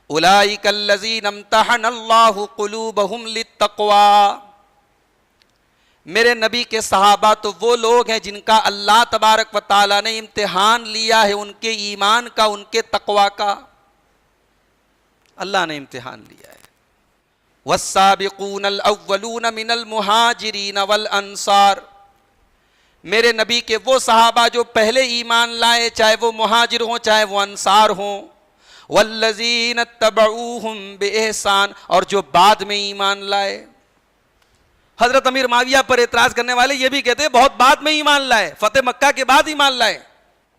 اولئک الذین امتحن اللہ قلوبہم للتقوی، میرے نبی کے صحابہ تو وہ لوگ ہیں جن کا اللہ تبارک و تعالیٰ نے امتحان لیا ہے، ان کے ایمان کا، ان کے تقوی کا اللہ نے امتحان لیا ہے۔ والسابقون الاولون من المہاجرین والانصار، میرے نبی کے وہ صحابہ جو پہلے ایمان لائے، چاہے وہ مہاجر ہوں چاہے وہ انصار ہوں، والذین اتبعوہم بإحسان، اور جو بعد میں ایمان لائے۔ حضرت امیر معاویہ پر اعتراض کرنے والے یہ بھی کہتے ہیں بہت بعد میں ایمان لائے، فتح مکہ کے بعد ایمان لائے۔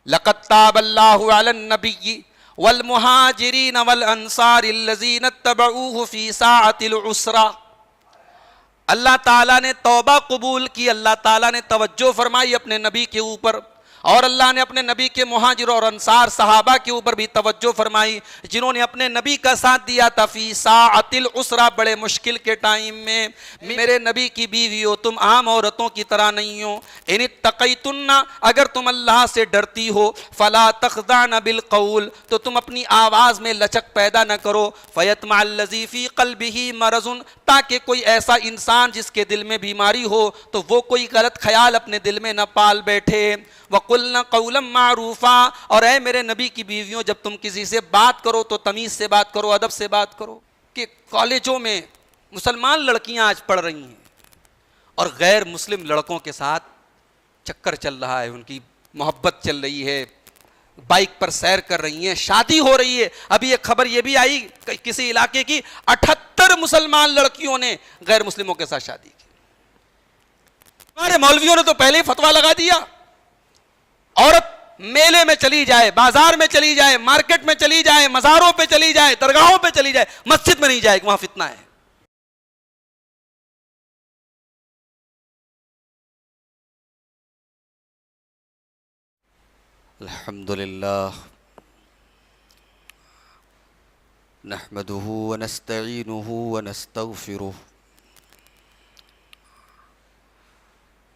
لقد تاب اللہ علی النبی والمہاجرین والانصار الذین اتبعوہ فی ساعۃ العسرہ، اللہ تعالیٰ نے توبہ قبول کی، اللہ تعالیٰ نے توجہ فرمائی اپنے نبی کے اوپر، اور اللہ نے اپنے نبی کے مہاجر اور انصار صحابہ کے اوپر بھی توجہ فرمائی جنہوں نے اپنے نبی کا ساتھ دیا تھا فی ساعۃ العسرہ، بڑے مشکل کے ٹائم میں۔ میرے نبی کی بیوی ہو، تم عام عورتوں کی طرح نہیں ہو۔ ان اتقیتن، اگر تم اللہ سے ڈرتی ہو، فلا تخضعن بالقول، تو تم اپنی آواز میں لچک پیدا نہ کرو، فیطمع الذی فی قلبہ مرض، تاکہ کوئی ایسا انسان جس کے دل میں بیماری ہو تو وہ کوئی غلط خیال اپنے دل میں نہ پال بیٹھے۔ وَقُلْنَا قَوْلًا مَعْرُوفًا، اور اے میرے نبی کی بیویوں جب تم کسی سے بات کرو تو تمیز سے بات کرو، ادب سے بات کرو۔ کہ کالجوں میں مسلمان لڑکیاں آج پڑھ رہی ہیں اور غیر مسلم لڑکوں کے ساتھ چکر چل رہا ہے، ان کی محبت چل رہی ہے، بائک پر سیر کر رہی ہیں، شادی ہو رہی ہے۔ ابھی ایک خبر یہ بھی آئی کسی علاقے کی 78 مسلمان لڑکیوں نے غیر مسلموں کے ساتھ شادی کی۔ ہمارے مولویوں نے تو پہلے ہی فتویٰ لگا دیا، عورت میلے میں چلی جائے، بازار میں چلی جائے، مارکیٹ میں چلی جائے، مزاروں پہ چلی جائے، درگاہوں پہ چلی جائے، مسجد میں نہیں جائے، وہاں فتنہ ہے۔ الحمدللہ نحمده ونستعینه ونستغفره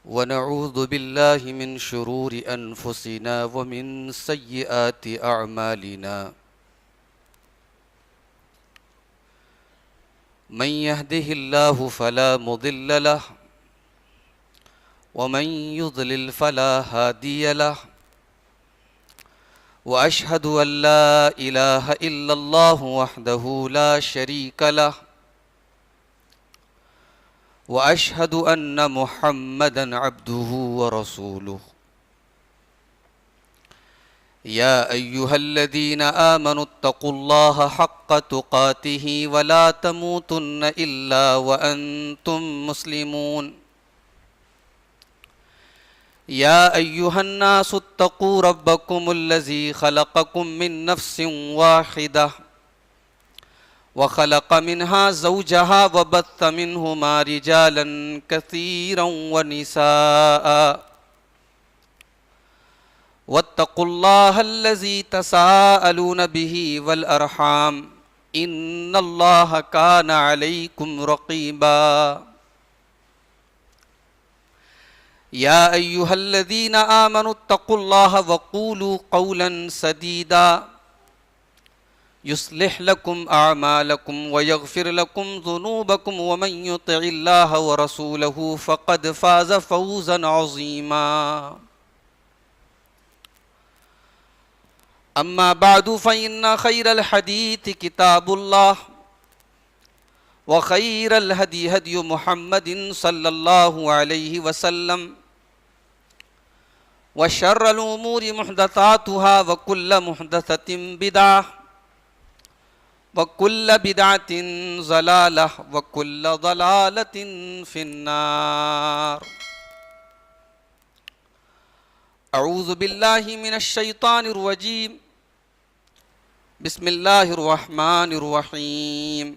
ونعوذ باللہ من شرور انفسنا ومن سیئات اعمالنا، من يهده اللہ فلا مضل له ومن يضلل فلا هادی له، واشهد ان لا الہ الا اللہ وحدہ لا شریک له، واشهد ان محمدا عبده ورسوله۔ یا ایہا الذین آمنوا اتقوا اللہ حق تقاته ولا تموتن الا وانتم مسلمون۔ یا ایہا الناس اتقوا ربکم الذی خلقکم من نفس واحدہ وخلق منها زوجها وبث منهما رجالا كثيرا ونساء، واتقوا الله الذي تساءلون به والأرحام إن الله كان عليكم رقيبا۔ يا أيها الذين آمنوا اتقوا الله وقولوا قولا سديدا يصلح لكم أعمالكم ويغفر لكم ذنوبكم ومن يطع الله ورسوله فقد فاز فوزا عظيما۔ أما بعد فإن خير الحديث كتاب الله وخير الهدي هدي محمد صلى الله عليه وسلم وشر الأمور محدثاتها وكل محدثة بدعة وكل بدعة ضلالة وكل ضلالة في النار۔ اعوذ باللہ من الشیطان الرجیم، بسم اللہ الرحمن الرحیم۔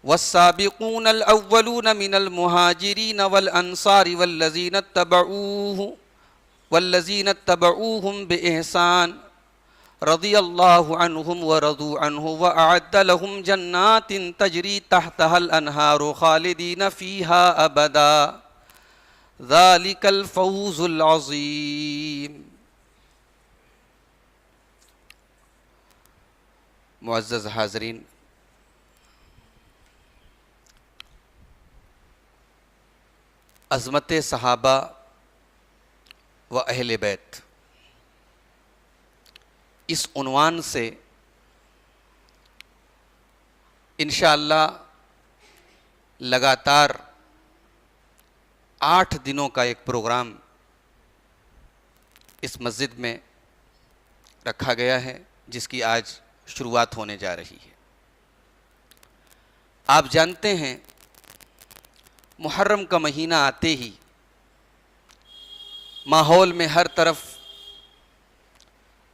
والسابقون الاولون من المہاجرین والانصار والذین اتبعوهم بإحسان رضی اللہ عنہم ورضوا عنہ وأعد لهم جنات تجری تحتها الانہار خالدین فیہا ابدا ذالک الفوز العظیم۔ 'أعوذ بالله من الشيطان الرجيم، بسم الله الرحمن الرحيم. والسابقون الأولون من المهاجرين والأنصار والذين اتبعوهم بإحسان رضي الله عنهم ورضوا عنه وأعد لهم جنات تجري تحتها الأنهار خالدين فيها أبدا ذلك الفوز العظيم۔ معزز حاضرین، عظمت صحابہ و اہل بیت، اس عنوان سے انشاءاللہ لگاتار 8 دنوں کا ایک پروگرام اس مسجد میں رکھا گیا ہے، جس کی آج شروعات ہونے جا رہی ہے۔ آپ جانتے ہیں محرم کا مہینہ آتے ہی ماحول میں ہر طرف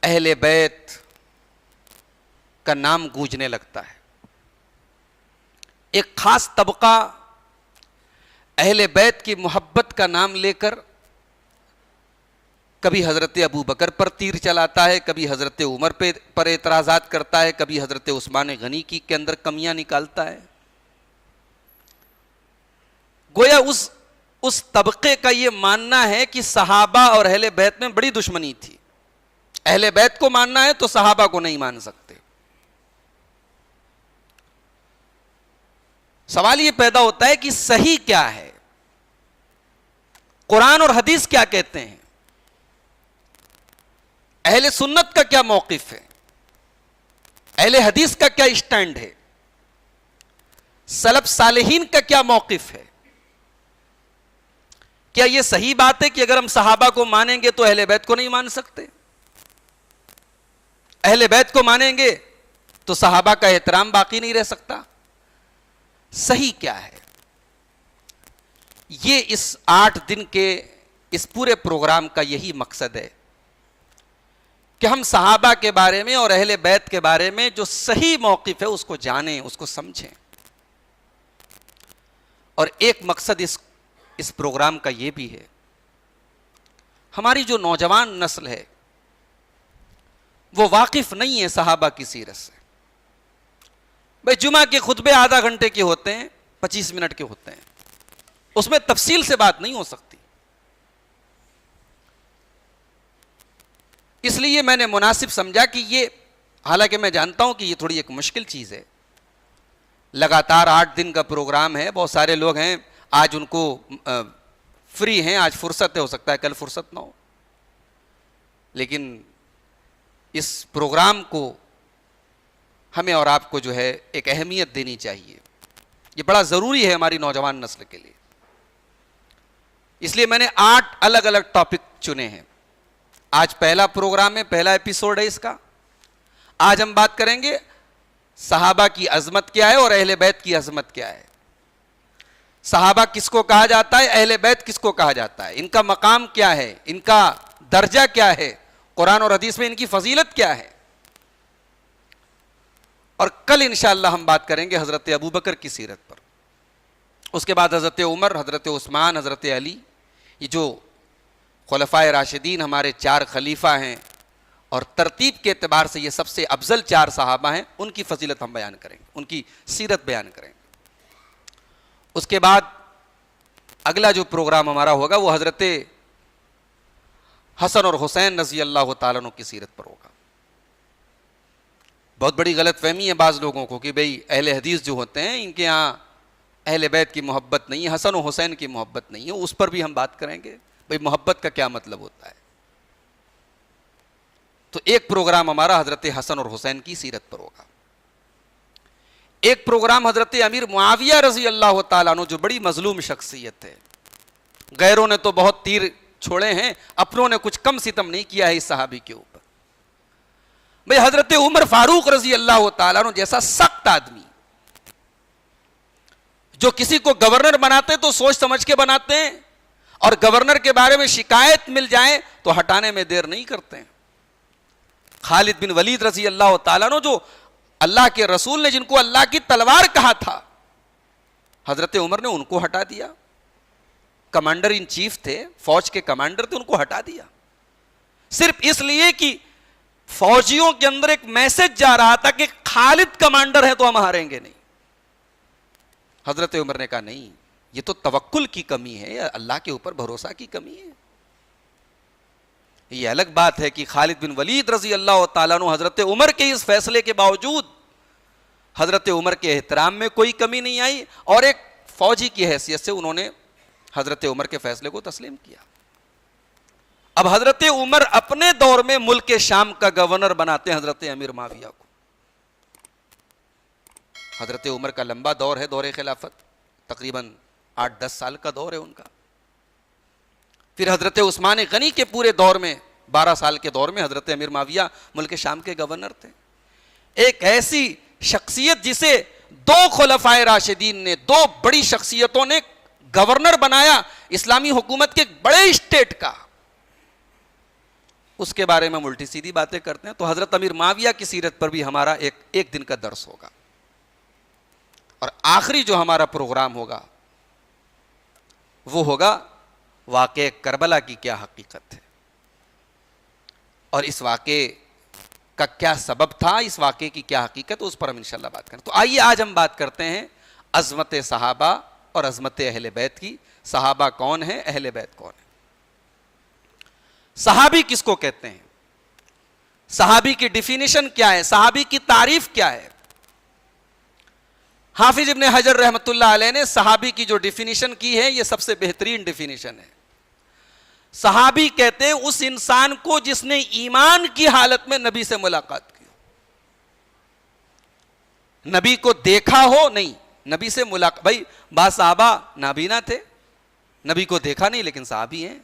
اہل بیت کا نام گونجنے لگتا ہے۔ ایک خاص طبقہ اہل بیت کی محبت کا نام لے کر کبھی حضرت ابو بکر پر تیر چلاتا ہے، کبھی حضرت عمر پر اعتراضات کرتا ہے، کبھی حضرت عثمان غنی کی کے اندر کمیاں نکالتا ہے۔ گویا اس طبقے کا یہ ماننا ہے کہ صحابہ اور اہل بیت میں بڑی دشمنی تھی، اہل بیت کو ماننا ہے تو صحابہ کو نہیں مان سکتے۔ سوال یہ پیدا ہوتا ہے کہ صحیح کیا ہے، قرآن اور حدیث کیا کہتے ہیں، اہل سنت کا کیا موقف ہے، اہل حدیث کا کیا اسٹینڈ ہے، سلف صالحین کا کیا موقف ہے؟ کیا یہ صحیح بات ہے کہ اگر ہم صحابہ کو مانیں گے تو اہل بیت کو نہیں مان سکتے، اہل بیت کو مانیں گے تو صحابہ کا احترام باقی نہیں رہ سکتا؟ صحیح کیا ہے؟ یہ اس 8 دن کے اس پورے پروگرام کا یہی مقصد ہے کہ ہم صحابہ کے بارے میں اور اہل بیت کے بارے میں جو صحیح موقف ہے اس کو جانیں، اس کو سمجھیں۔ اور ایک مقصد اس پروگرام کا یہ بھی ہے، ہماری جو نوجوان نسل ہے وہ واقف نہیں ہے صحابہ کی سیرت سے۔ بھئی جمعہ کے خطبے آدھا گھنٹے کے ہوتے ہیں، 25 منٹ کے ہوتے ہیں، اس میں تفصیل سے بات نہیں ہو سکتی۔ اس لیے میں نے مناسب سمجھا کہ یہ، حالانکہ میں جانتا ہوں کہ یہ تھوڑی ایک مشکل چیز ہے، لگاتار 8 دن کا پروگرام ہے، بہت سارے لوگ ہیں آج ان کو فری ہیں، آج فرصت ہے، ہو سکتا ہے کل فرصت نہ ہو، لیکن اس پروگرام کو ہمیں اور آپ کو جو ہے ایک اہمیت دینی چاہیے، یہ بڑا ضروری ہے ہماری نوجوان نسل کے لیے۔ اس لیے میں نے 8 الگ الگ ٹاپک چنے ہیں۔ آج پہلا پروگرام ہے، پہلا ایپیسوڈ ہے اس کا۔ آج ہم بات کریں گے صحابہ کی عظمت کیا ہے اور اہل بیت کی عظمت کیا ہے، صحابہ کس کو کہا جاتا ہے، اہل بیت کس کو کہا جاتا ہے، ان کا مقام کیا ہے، ان کا درجہ کیا ہے، قرآن اور حدیث میں ان کی فضیلت کیا ہے۔ اور کل انشاءاللہ ہم بات کریں گے حضرت ابو بکر کی سیرت پر، اس کے بعد حضرت عمر، حضرت عثمان، حضرت علی، یہ جو خلفائے راشدین ہمارے 4 خلیفہ ہیں اور ترتیب کے اعتبار سے یہ سب سے افضل 4 صحابہ ہیں، ان کی فضیلت ہم بیان کریں گے، ان کی سیرت بیان کریں گے۔ اس کے بعد اگلا جو پروگرام ہمارا ہوگا وہ حضرت حسن اور حسین رضی اللہ تعالیٰ عنہ کی سیرت پر ہوگا۔ بہت بڑی غلط فہمی ہے بعض لوگوں کو کہ بھئی اہل حدیث جو ہوتے ہیں ان کے ہاں اہل بیت کی محبت نہیں ہے، حسن و حسین کی محبت نہیں ہے، اس پر بھی ہم بات کریں گے بھئی محبت کا کیا مطلب ہوتا ہے۔ تو ایک پروگرام ہمارا حضرت حسن اور حسین کی سیرت پر ہوگا، ایک پروگرام حضرت امیر معاویہ رضی اللہ تعالیٰ عنہ جو بڑی مظلوم شخصیت ہے، غیروں نے تو بہت تیر چھوڑے ہیں، اپنوں نے کچھ کم ستم نہیں کیا ہے اس صحابی کے اوپر۔ بھئی حضرت عمر فاروق رضی اللہ تعالیٰ عنہ جیسا سخت آدمی، جو کسی کو گورنر بناتے تو سوچ سمجھ کے بناتے ہیں، اور گورنر کے بارے میں شکایت مل جائے تو ہٹانے میں دیر نہیں کرتے ہیں۔ خالد بن ولید رضی اللہ تعالیٰ عنہ جو اللہ کے رسول نے جن کو اللہ کی تلوار کہا تھا، حضرت عمر نے ان کو ہٹا دیا، کمانڈر ان چیف تھے، فوج کے کمانڈر تھے، ان کو ہٹا دیا، صرف اس لیے کہ فوجیوں کے اندر ایک میسج جا رہا تھا کہ خالد کمانڈر ہے تو ہم ہاریں گے نہیں۔ حضرت عمر نے کہا نہیں، یہ تو توکل کی کمی ہے، اللہ کے اوپر بھروسہ کی کمی ہے۔ یہ الگ بات ہے کہ خالد بن ولید رضی اللہ تعالیٰ عنہ حضرت عمر کے اس فیصلے کے باوجود حضرت عمر کے احترام میں کوئی کمی نہیں آئی اور ایک فوجی کی حیثیت سے انہوں نے حضرت عمر کے فیصلے کو تسلیم کیا. اب حضرت عمر اپنے دور میں ملک شام کا گورنر بناتے ہیں حضرت امیر معاویہ کو. حضرت عمر کا لمبا دور ہے، دور خلافت تقریباً 8-10 سال کا دور ہے ان کا. پھر حضرت عثمان غنی کے پورے دور میں 12 سال کے دور میں حضرت امیر معاویہ ملک شام کے گورنر تھے. ایک ایسی شخصیت جسے 2 خلفائے راشدین نے، 2 بڑی شخصیتوں نے گورنر بنایا اسلامی حکومت کے بڑے اسٹیٹ کا، اس کے بارے میں ہم الٹی سیدھی باتیں کرتے ہیں. تو حضرت امیر معاویہ کی سیرت پر بھی ہمارا ایک دن کا درس ہوگا. اور آخری جو ہمارا پروگرام ہوگا وہ ہوگا واقعہ کربلا کی کیا حقیقت ہے اور اس واقعے کا کیا سبب تھا، اس واقعے کی کیا حقیقت، اس پر ہم انشاءاللہ بات کریں. تو آئیے آج ہم بات کرتے ہیں عظمت صحابہ اور عظمت اہل بیت کی. صحابہ کون ہیں، اہل بیت کون ہیں؟ صحابی کس کو کہتے ہیں؟ صحابی کی ڈیفینیشن کیا ہے؟ صحابی کی تعریف کیا ہے؟ حافظ ابن حجر رحمۃ اللہ علیہ نے صحابی کی جو ڈیفینیشن کی ہے یہ سب سے بہترین ڈیفینیشن ہے. صحابی کہتے ہیں اس انسان کو جس نے ایمان کی حالت میں نبی سے ملاقات کی. نبی کو دیکھا ہو نہیں، نبی سے ملاقات. بھائی بعض صحابہ نابینا تھے، نبی کو دیکھا نہیں لیکن صحابی ہیں.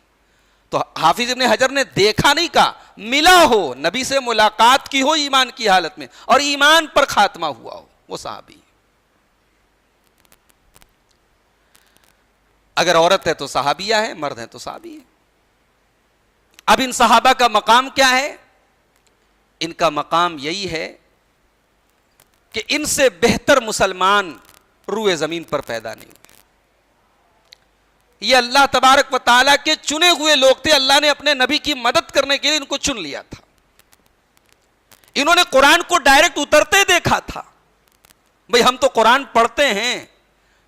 تو حافظ ابن حجر نے دیکھا نہیں کہا، ملا ہو، نبی سے ملاقات کی ہو ایمان کی حالت میں اور ایمان پر خاتمہ ہوا ہو، وہ صحابی. اگر عورت ہے تو صحابیہ ہے، مرد ہے تو صحابی ہے. اب ان صحابہ کا مقام کیا ہے؟ ان کا مقام یہی ہے کہ ان سے بہتر مسلمان روئے زمین پر پیدا نہیں ہوئے. یہ اللہ تبارک و تعالیٰ کے چنے ہوئے لوگ تھے. اللہ نے اپنے نبی کی مدد کرنے کے لیے ان کو چن لیا تھا. انہوں نے قرآن کو ڈائریکٹ اترتے دیکھا تھا. بھئی ہم تو قرآن پڑھتے ہیں،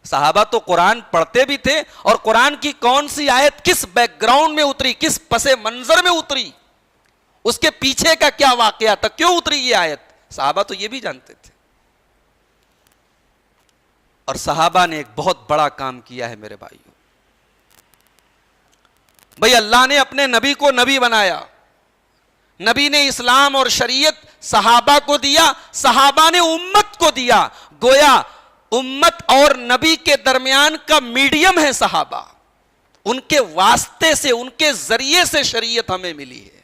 صحابہ تو قرآن پڑھتے بھی تھے، اور قرآن کی کون سی آیت کس بیک گراؤنڈ میں اتری، کس پس منظر میں اتری، اس کے پیچھے کا کیا واقعہ تھا، کیوں اتری یہ آیت، صحابہ تو یہ بھی جانتے تھے. اور صحابہ نے ایک بہت بڑا کام کیا ہے میرے بھائیوں. بھئی اللہ نے اپنے نبی کو نبی بنایا، نبی نے اسلام اور شریعت صحابہ کو دیا، صحابہ نے امت کو دیا. گویا امت اور نبی کے درمیان کا میڈیم ہے صحابہ. ان کے واسطے سے، ان کے ذریعے سے شریعت ہمیں ملی ہے.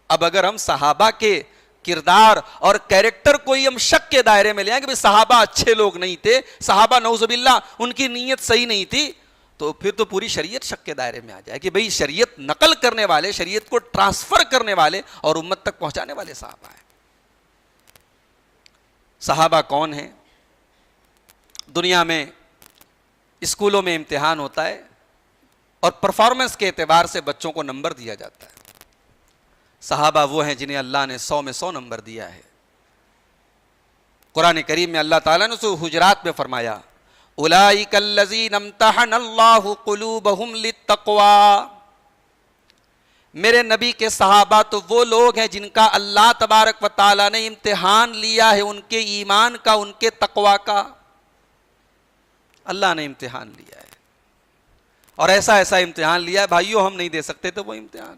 اب اگر ہم صحابہ کے کردار اور کیریکٹر کو ہی ہم شک کے دائرے میں لے آئیں کہ صحابہ اچھے لوگ نہیں تھے، صحابہ نعوذ باللہ ان کی نیت صحیح نہیں تھی، تو پھر تو پوری شریعت شک کے دائرے میں آ جائے کہ بھئی شریعت نقل کرنے والے، شریعت کو ٹرانسفر کرنے والے اور امت تک پہنچانے والے صحابہ ہیں. صحابہ کون ہیں؟ دنیا میں اسکولوں میں امتحان ہوتا ہے اور پرفارمنس کے اعتبار سے بچوں کو نمبر دیا جاتا ہے. صحابہ وہ ہیں جنہیں اللہ نے 100 میں 100 نمبر دیا ہے. قرآن کریم میں اللہ تعالیٰ نے سورہ حجرات میں فرمایا اولئک الذین امتحن اللہ قلوبہم للتقوی. میرے نبی کے صحابہ تو وہ لوگ ہیں جن کا اللہ تبارک و تعالیٰ نے امتحان لیا ہے، ان کے ایمان کا، ان کے تقوی کا. اللہ نے امتحان لیا ہے اور ایسا امتحان لیا ہے بھائیو، ہم نہیں دے سکتے تھے وہ امتحان.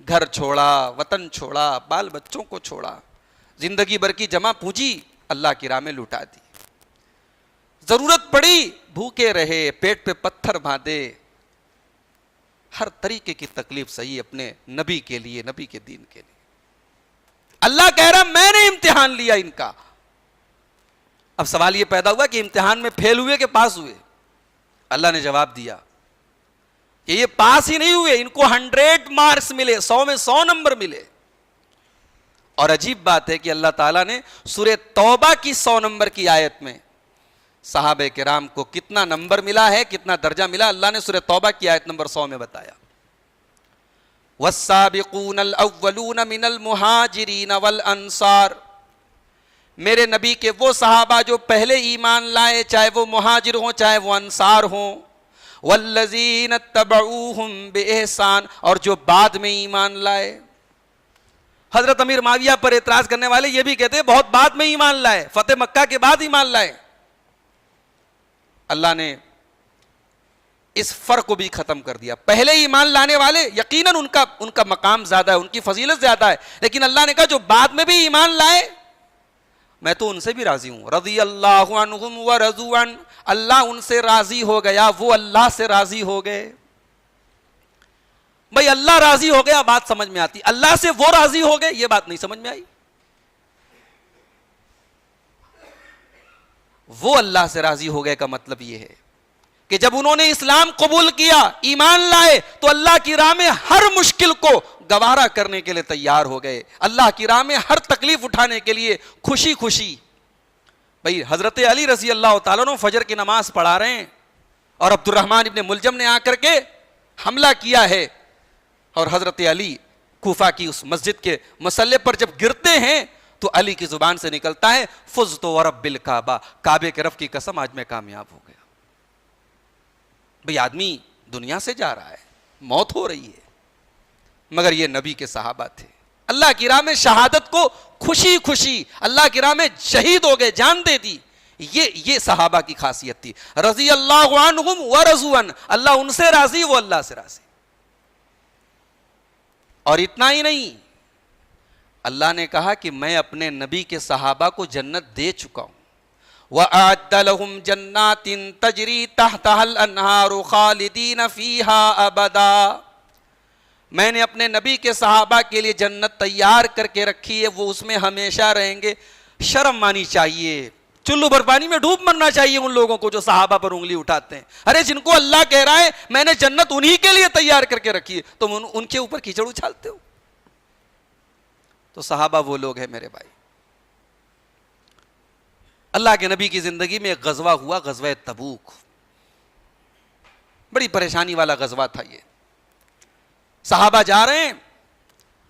گھر چھوڑا، وطن چھوڑا، بال بچوں کو چھوڑا، زندگی بھر کی جمع پونجی اللہ کی راہ میں لٹا دی. ضرورت پڑی بھوکے رہے، پیٹ پہ پتھر باندھے، ہر طریقے کی تکلیف سہی اپنے نبی کے لیے، نبی کے دین کے لیے. اللہ کہہ رہا میں نے امتحان لیا ان کا. اب سوال یہ پیدا ہوا کہ امتحان میں فیل ہوئے کہ پاس ہوئے؟ اللہ نے جواب دیا کہ یہ پاس ہی نہیں ہوئے، ان کو 100 مارکس ملے، 100 میں 100 نمبر ملے. اور عجیب بات ہے کہ اللہ تعالیٰ نے سورہ توبہ کی 100 نمبر کی آیت میں صحابہ کرام کو کتنا نمبر ملا ہے، کتنا درجہ ملا، اللہ نے سورہ توبہ کی آیت نمبر 100 میں بتایا. والسابقون الاولون من المہاجرین والانصار. میرے نبی کے وہ صحابہ جو پہلے ایمان لائے، چاہے وہ مہاجر ہوں چاہے وہ انصار ہوں. والذین اتبعوہم بإحسان. اور جو بعد میں ایمان لائے. حضرت امیر معاویہ پر اعتراض کرنے والے یہ بھی کہتے ہیں بہت بعد میں ایمان لائے، فتح مکہ کے بعد ایمان لائے. اللہ نے اس فرق کو بھی ختم کر دیا. پہلے ایمان لانے والے یقیناً ان کا مقام زیادہ ہے، ان کی فضیلت زیادہ ہے، لیکن اللہ نے کہا جو بعد میں بھی ایمان لائے میں تو ان سے بھی راضی ہوں. رضی اللہ عنہم ورضوا عنہ، اللہ ان سے راضی ہو گیا، وہ اللہ سے راضی ہو گئے. بھائی اللہ راضی ہو گیا بات سمجھ میں آتی، اللہ سے وہ راضی ہو گئے یہ بات نہیں سمجھ میں آئی. وہ اللہ سے راضی ہو گئے کا مطلب یہ ہے کہ جب انہوں نے اسلام قبول کیا، ایمان لائے، تو اللہ کی راہ میں ہر مشکل کو گوارا کرنے کے لیے تیار ہو گئے، اللہ کی راہ میں ہر تکلیف اٹھانے کے لیے خوشی خوشی. بھائی حضرت علی رضی اللہ تعالیٰ عنہ فجر کی نماز پڑھا رہے ہیں اور عبد الرحمن ابن ملجم نے آ کر کے حملہ کیا ہے، اور حضرت علی کوفہ کی اس مسجد کے مسلح پر جب گرتے ہیں تو علی کی زبان سے نکلتا ہے فزت ورب الکعبہ، کعبے کے رب کی قسم آج میں کامیاب ہو گیا. بھئی آدمی دنیا سے جا رہا ہے، موت ہو رہی ہے، مگر یہ نبی کے صحابہ تھے، اللہ کی راہ میں شہادت کو خوشی خوشی اللہ کی راہ میں شہید ہو گئے، جان دے دی. یہ صحابہ کی خاصیت تھی. رضی اللہ عنہم ورضوا عنہ، اللہ ان سے راضی، وہ اللہ سے راضی. اور اتنا ہی نہیں، اللہ نے کہا کہ میں اپنے نبی کے صحابہ کو جنت دے چکا ہوں. وَأَعَدَّ لَهُمْ جَنَّاتٍ تَجْرِي تَحْتَهَا الْأَنْهَارُ خَالِدِينَ فِيهَا أَبَدًا. میں نے اپنے نبی کے صحابہ کے لیے جنت تیار کر کے رکھی ہے، وہ اس میں ہمیشہ رہیں گے. شرم مانی چاہیے، چلو بھر پانی میں ڈوب مرنا چاہیے ان لوگوں کو جو صحابہ پر انگلی اٹھاتے ہیں. ارے جن کو اللہ کہہ رہا ہے میں نے جنت انہی کے لیے تیار کر کے رکھی ہے، تم ان کے اوپر کیچڑ اچھالتے ہو. تو صحابہ وہ لوگ ہیں میرے بھائی. اللہ کے نبی کی زندگی میں ایک غزوہ ہوا، غزوہ تبوک. بڑی پریشانی والا غزوہ تھا یہ. صحابہ جا رہے ہیں،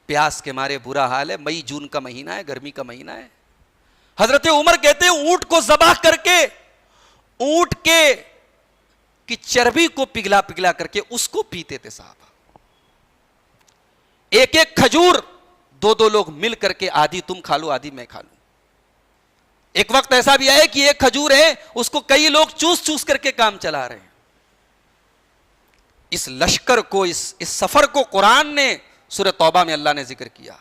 پیاس کے مارے برا حال ہے، مئی جون کا مہینہ ہے، گرمی کا مہینہ ہے. حضرت عمر کہتے ہیں اونٹ کو ذبح کر کے، اونٹ کی چربی کو پگھلا پگھلا کر کے اس کو پیتے تھے صحابہ. ایک ایک کھجور دو لوگ مل کر کے، آدھی تم کھا لو آدھی میں کھا لوں. ایک وقت ایسا بھی آئے کہ ایک کھجور ہے اس کو کئی لوگ چوس چوس کر کے کام چلا رہے ہیں. اس لشکر کو، اس سفر کو قرآن نے سورہ توبہ میں اللہ نے ذکر کیا.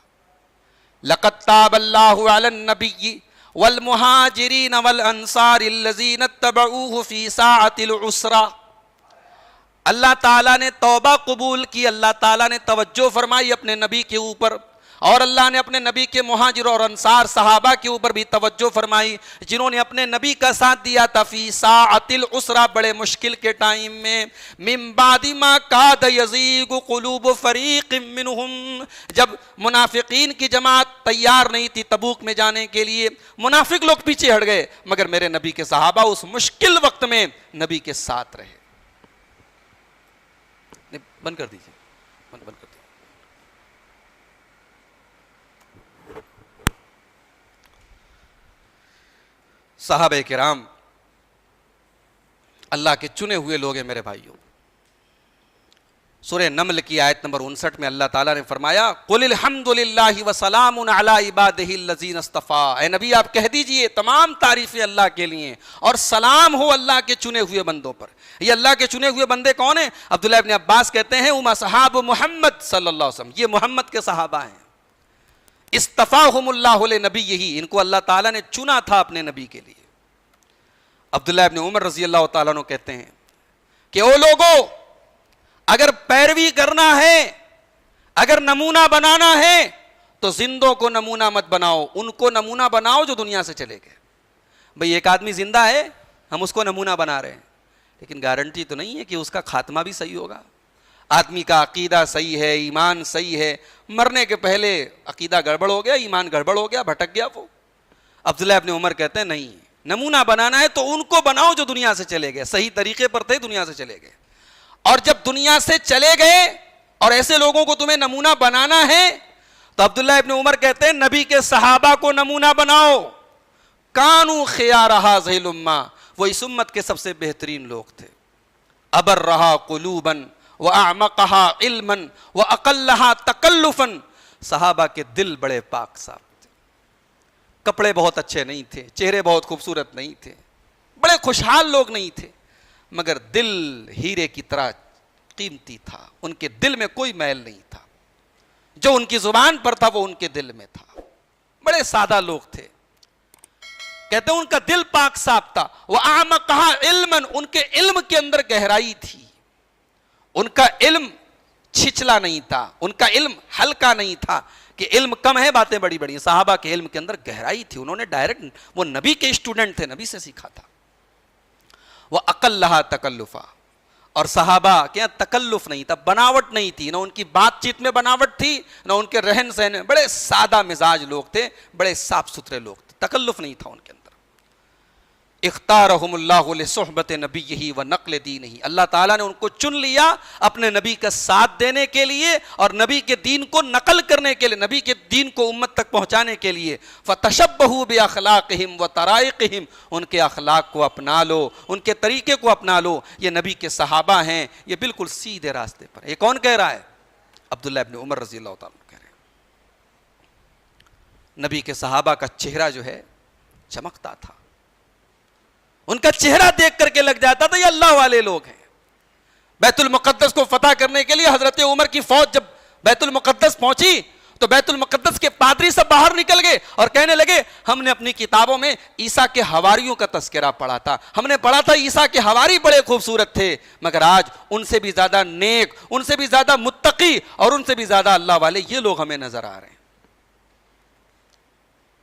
لَقَدْ تَابَ اللَّهُ عَلَى النَّبِيِّ وَالْمُهَاجِرِينَ وَالْأَنصَارِ الَّذِينَ اتَّبَعُوهُ فِي سَاعَةِ الْعُسْرَةِ. اللہ تعالیٰ نے توبہ قبول کی، اللہ تعالیٰ نے توجہ فرمائی اپنے نبی کے اوپر، اور اللہ نے اپنے نبی کے مہاجر اور انصار صحابہ کے اوپر بھی توجہ فرمائی جنہوں نے اپنے نبی کا ساتھ دیا تھا. فی ساعۃ العسرہ، بڑے مشکل کے ٹائم میں. من بعد ما کاد یزیغ قلوب فریق منہم، جب منافقین کی جماعت تیار نہیں تھی تبوک میں جانے کے لیے، منافق لوگ پیچھے ہٹ گئے، مگر میرے نبی کے صحابہ اس مشکل وقت میں نبی کے ساتھ رہے. بند کر دیجیے، بند کر دیجیے. صحابہ کرام اللہ کے چنے ہوئے لوگ ہیں میرے بھائیوں. سورہ نمل کی آیت نمبر 59 میں اللہ تعالیٰ نے فرمایا قُلِ الْحَمْدُ لِلَّهِ وَسَلَامٌ عَلَىٰ عِبَادِهِ الَّذِينَ اصْطَفَىٰ. اے نبی آپ کہہ دیجئے تمام تعریفیں اللہ کے لیے اور سلام ہو اللہ کے چنے ہوئے بندوں پر. یہ اللہ کے چنے ہوئے بندے کون ہیں؟ عبداللہ ابن عباس کہتے ہیں ہم اصحاب محمد صلی اللہ علیہ وسلم، یہ محمد کے صحابہ ہیں. اصطفاہم اللہ لنبیہ، ان کو اللہ تعالیٰ نے چنا تھا اپنے نبی کے لیے. عبداللہ ابن عمر رضی اللہ تعالیٰ عنہ کہتے ہیں کہ او لوگوں، اگر پیروی کرنا ہے، اگر نمونہ بنانا ہے تو زندوں کو نمونہ مت بناؤ، ان کو نمونہ بناؤ جو دنیا سے چلے گئے. بھئی ایک آدمی زندہ ہے، ہم اس کو نمونہ بنا رہے ہیں، لیکن گارنٹی تو نہیں ہے کہ اس کا خاتمہ بھی صحیح ہوگا. آدمی کا عقیدہ صحیح ہے، ایمان صحیح ہے، مرنے کے پہلے عقیدہ گڑبڑ ہو گیا، ایمان گڑبڑ ہو گیا، بھٹک گیا وہ. عبداللہ ابن عمر کہتے ہیں نہیں، نمونہ بنانا ہے تو ان کو بناؤ جو دنیا سے چلے گئے، صحیح طریقے پر تھے، دنیا سے چلے گئے. اور جب دنیا سے چلے گئے اور ایسے لوگوں کو تمہیں نمونہ بنانا ہے تو عبداللہ ابن عمر کہتے ہیں نبی کے صحابہ کو نمونہ بناؤ. کانوا خیار ھذہ الامہ، وہ اس امت کے سب سے بہترین لوگ تھے. ابرھا قلوبا واعمقھا علما واقلھا تکلفا، صحابہ کے دل بڑے پاک صاف تھے، کپڑے بہت اچھے نہیں تھے، چہرے بہت خوبصورت نہیں تھے، بڑے خوشحال لوگ نہیں تھے، مگر دل ہیرے کی طرح قیمتی تھا، ان کے دل میں کوئی میل نہیں تھا، جو ان کی زبان پر تھا وہ ان کے دل میں تھا، بڑے سادہ لوگ تھے. کہتے ہیں ان کا دل پاک صاف تھا. وَأَعْمَقَهَا عِلْمًا، ان کے علم کے اندر گہرائی تھی، ان کا علم چھچلا نہیں تھا، ان کا علم ہلکا نہیں تھا کہ علم کم ہے باتیں بڑی بڑی. صحابہ کے علم کے اندر گہرائی تھی، انہوں نے ڈائریکٹ، وہ نبی کے اسٹوڈنٹ تھے، نبی سے سیکھا تھا. وَأَقَلَّهَا تَكَلُّفًا، اور صحابہ کیا تکلف نہیں تھا، بناوٹ نہیں تھی، نہ ان کی بات چیت میں بناوٹ تھی، نہ ان کے رہن سہن میں، بڑے سادہ مزاج لوگ تھے، بڑے صاف ستھرے لوگ تھے، تکلف نہیں تھا ان کے اندر. اختارہم اللہ لصحبت نبیہ ونقل دینہ، اللہ تعالیٰ نے ان کو چن لیا اپنے نبی کا ساتھ دینے کے لیے اور نبی کے دین کو نقل کرنے کے لیے، نبی کے دین کو امت تک پہنچانے کے لیے. فتشبہوا باخلاقہم وطرائقہم، ان کے اخلاق کو اپنا لو، ان کے طریقے کو اپنا لو. یہ نبی کے صحابہ ہیں، یہ بالکل سیدھے راستے پر. یہ کون کہہ رہا ہے؟ عبداللہ ابن عمر رضی اللہ تعالیٰ عنہ کہہ رہے ہیں. نبی کے صحابہ کا چہرہ جو ہے چمکتا تھا، ان کا چہرہ دیکھ کر کے لگ جاتا تھا یہ اللہ والے لوگ ہیں. بیت المقدس کو فتح کرنے کے لیے حضرت عمر کی فوج جب بیت المقدس پہنچی تو بیت المقدس کے پادری سب باہر نکل گئے اور کہنے لگے ہم نے اپنی کتابوں میں عیسیٰ کے حواریوں کا تذکرہ پڑھا تھا، ہم نے پڑھا تھا عیسیٰ کے حواری بڑے خوبصورت تھے، مگر آج ان سے بھی زیادہ نیک، ان سے بھی زیادہ متقی اور ان سے بھی زیادہ اللہ والے یہ لوگ ہمیں نظر آ رہے ہیں.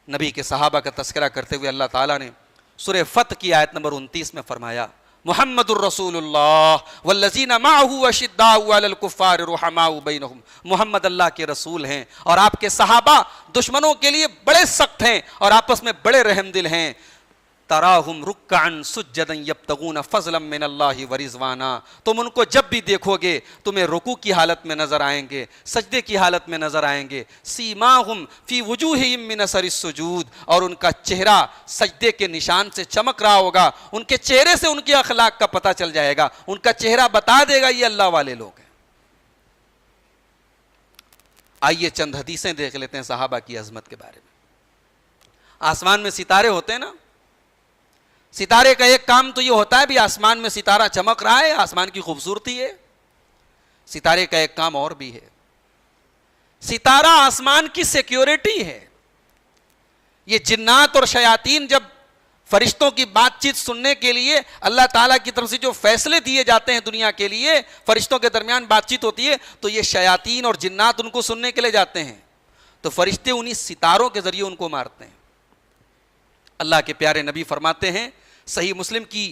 نبی کے صحابہ کا تذکرہ کرتے ہوئے اللہ تعالیٰ نے سورہ فتح کی آیت نمبر 29 میں فرمایا محمد الرسول اللہ والذین معہ اشداء علی الکفار رحماء بینہم، محمد اللہ کے رسول ہیں اور آپ کے صحابہ دشمنوں کے لیے بڑے سخت ہیں اور آپس میں بڑے رحم دل ہیں. تراہم رکعا سجدا یبتغون فضلا من اللہ ورضوانا، تم ان کو جب بھی دیکھو گے تمہیں رکوع کی حالت میں نظر آئیں گے، سجدے کی حالت میں نظر آئیں گے. سیماہم فی وجوہہم من اثر السجود، اور ان کا چہرہ سجدے کے نشان سے چمک رہا ہوگا، ان کے چہرے سے ان کے اخلاق کا پتہ چل جائے گا، ان کا چہرہ بتا دے گا یہ اللہ والے لوگ ہیں. آئیے چند حدیثیں دیکھ لیتے ہیں صحابہ کی عظمت کے بارے میں. آسمان میں ستارے ہوتے ہیں نا، ستارے کا ایک کام تو یہ ہوتا ہے بھی آسمان میں ستارہ چمک رہا ہے، آسمان کی خوبصورتی ہے. ستارے کا ایک کام اور بھی ہے، ستارہ آسمان کی سیکیورٹی ہے. یہ جنات اور شیاطین جب فرشتوں کی بات چیت سننے کے لیے اللہ تعالیٰ کی طرف سے جو فیصلے دیے جاتے ہیں دنیا کے لیے، فرشتوں کے درمیان بات چیت ہوتی ہے تو یہ شیاطین اور جنات ان کو سننے کے لیے جاتے ہیں، تو فرشتے انہی ستاروں کے ذریعے ان کو مارتے ہیں. اللہ کے پیارے نبی فرماتے ہیں، صحیح مسلم کی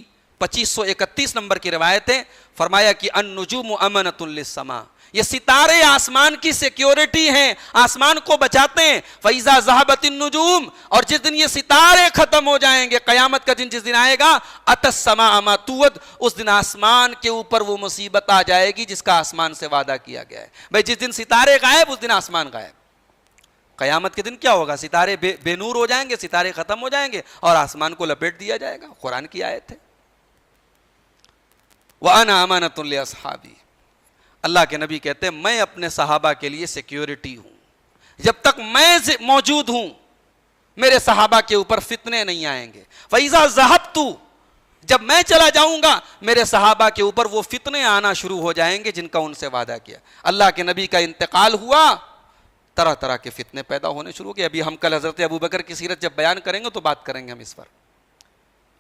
2531 نمبر کی روایت ہے، فرمایا کہ النجوم امنۃ للسماء، یہ ستارے آسمان کی سیکیورٹی ہیں، آسمان کو بچاتے ہیں. فَإِذَا ذَهَبَتِ النُّجُومُ، اور جس دن یہ ستارے ختم ہو جائیں گے، قیامت کا دن جس دن آئے گا، أَتَى السَّمَاءَ مَا تُوعَدُ، اس دن آسمان کے اوپر وہ مصیبت آ جائے گی جس کا آسمان سے وعدہ کیا گیا ہے. بھئی جس دن ستارے غائب اس دن آسمان غائب. قیامت کے دن کیا ہوگا؟ ستارے بے نور ہو جائیں گے، ستارے ختم ہو جائیں گے اور آسمان کو لپیٹ دیا جائے گا. قرآن کی آیت ہے. وَأَنَا أَمَانَةٌ لِأَصْحَابِي، اللہ کے نبی کہتے ہیں میں اپنے صحابہ کے لیے سیکیورٹی ہوں، جب تک میں موجود ہوں میرے صحابہ کے اوپر فتنے نہیں آئیں گے. فَإِذَا ذَهَبْتُ، جب میں چلا جاؤں گا میرے صحابہ کے اوپر وہ فتنے آنا شروع ہو جائیں گے جن کا ان سے وعدہ کیا. اللہ کے نبی کا انتقال ہوا، طرح طرح کے فتنے پیدا ہونے شروع ہو گئے. ابھی ہم کل حضرت ابوبکر کی سیرت جب بیان کریں گے تو بات کریں گے ہم اس پر.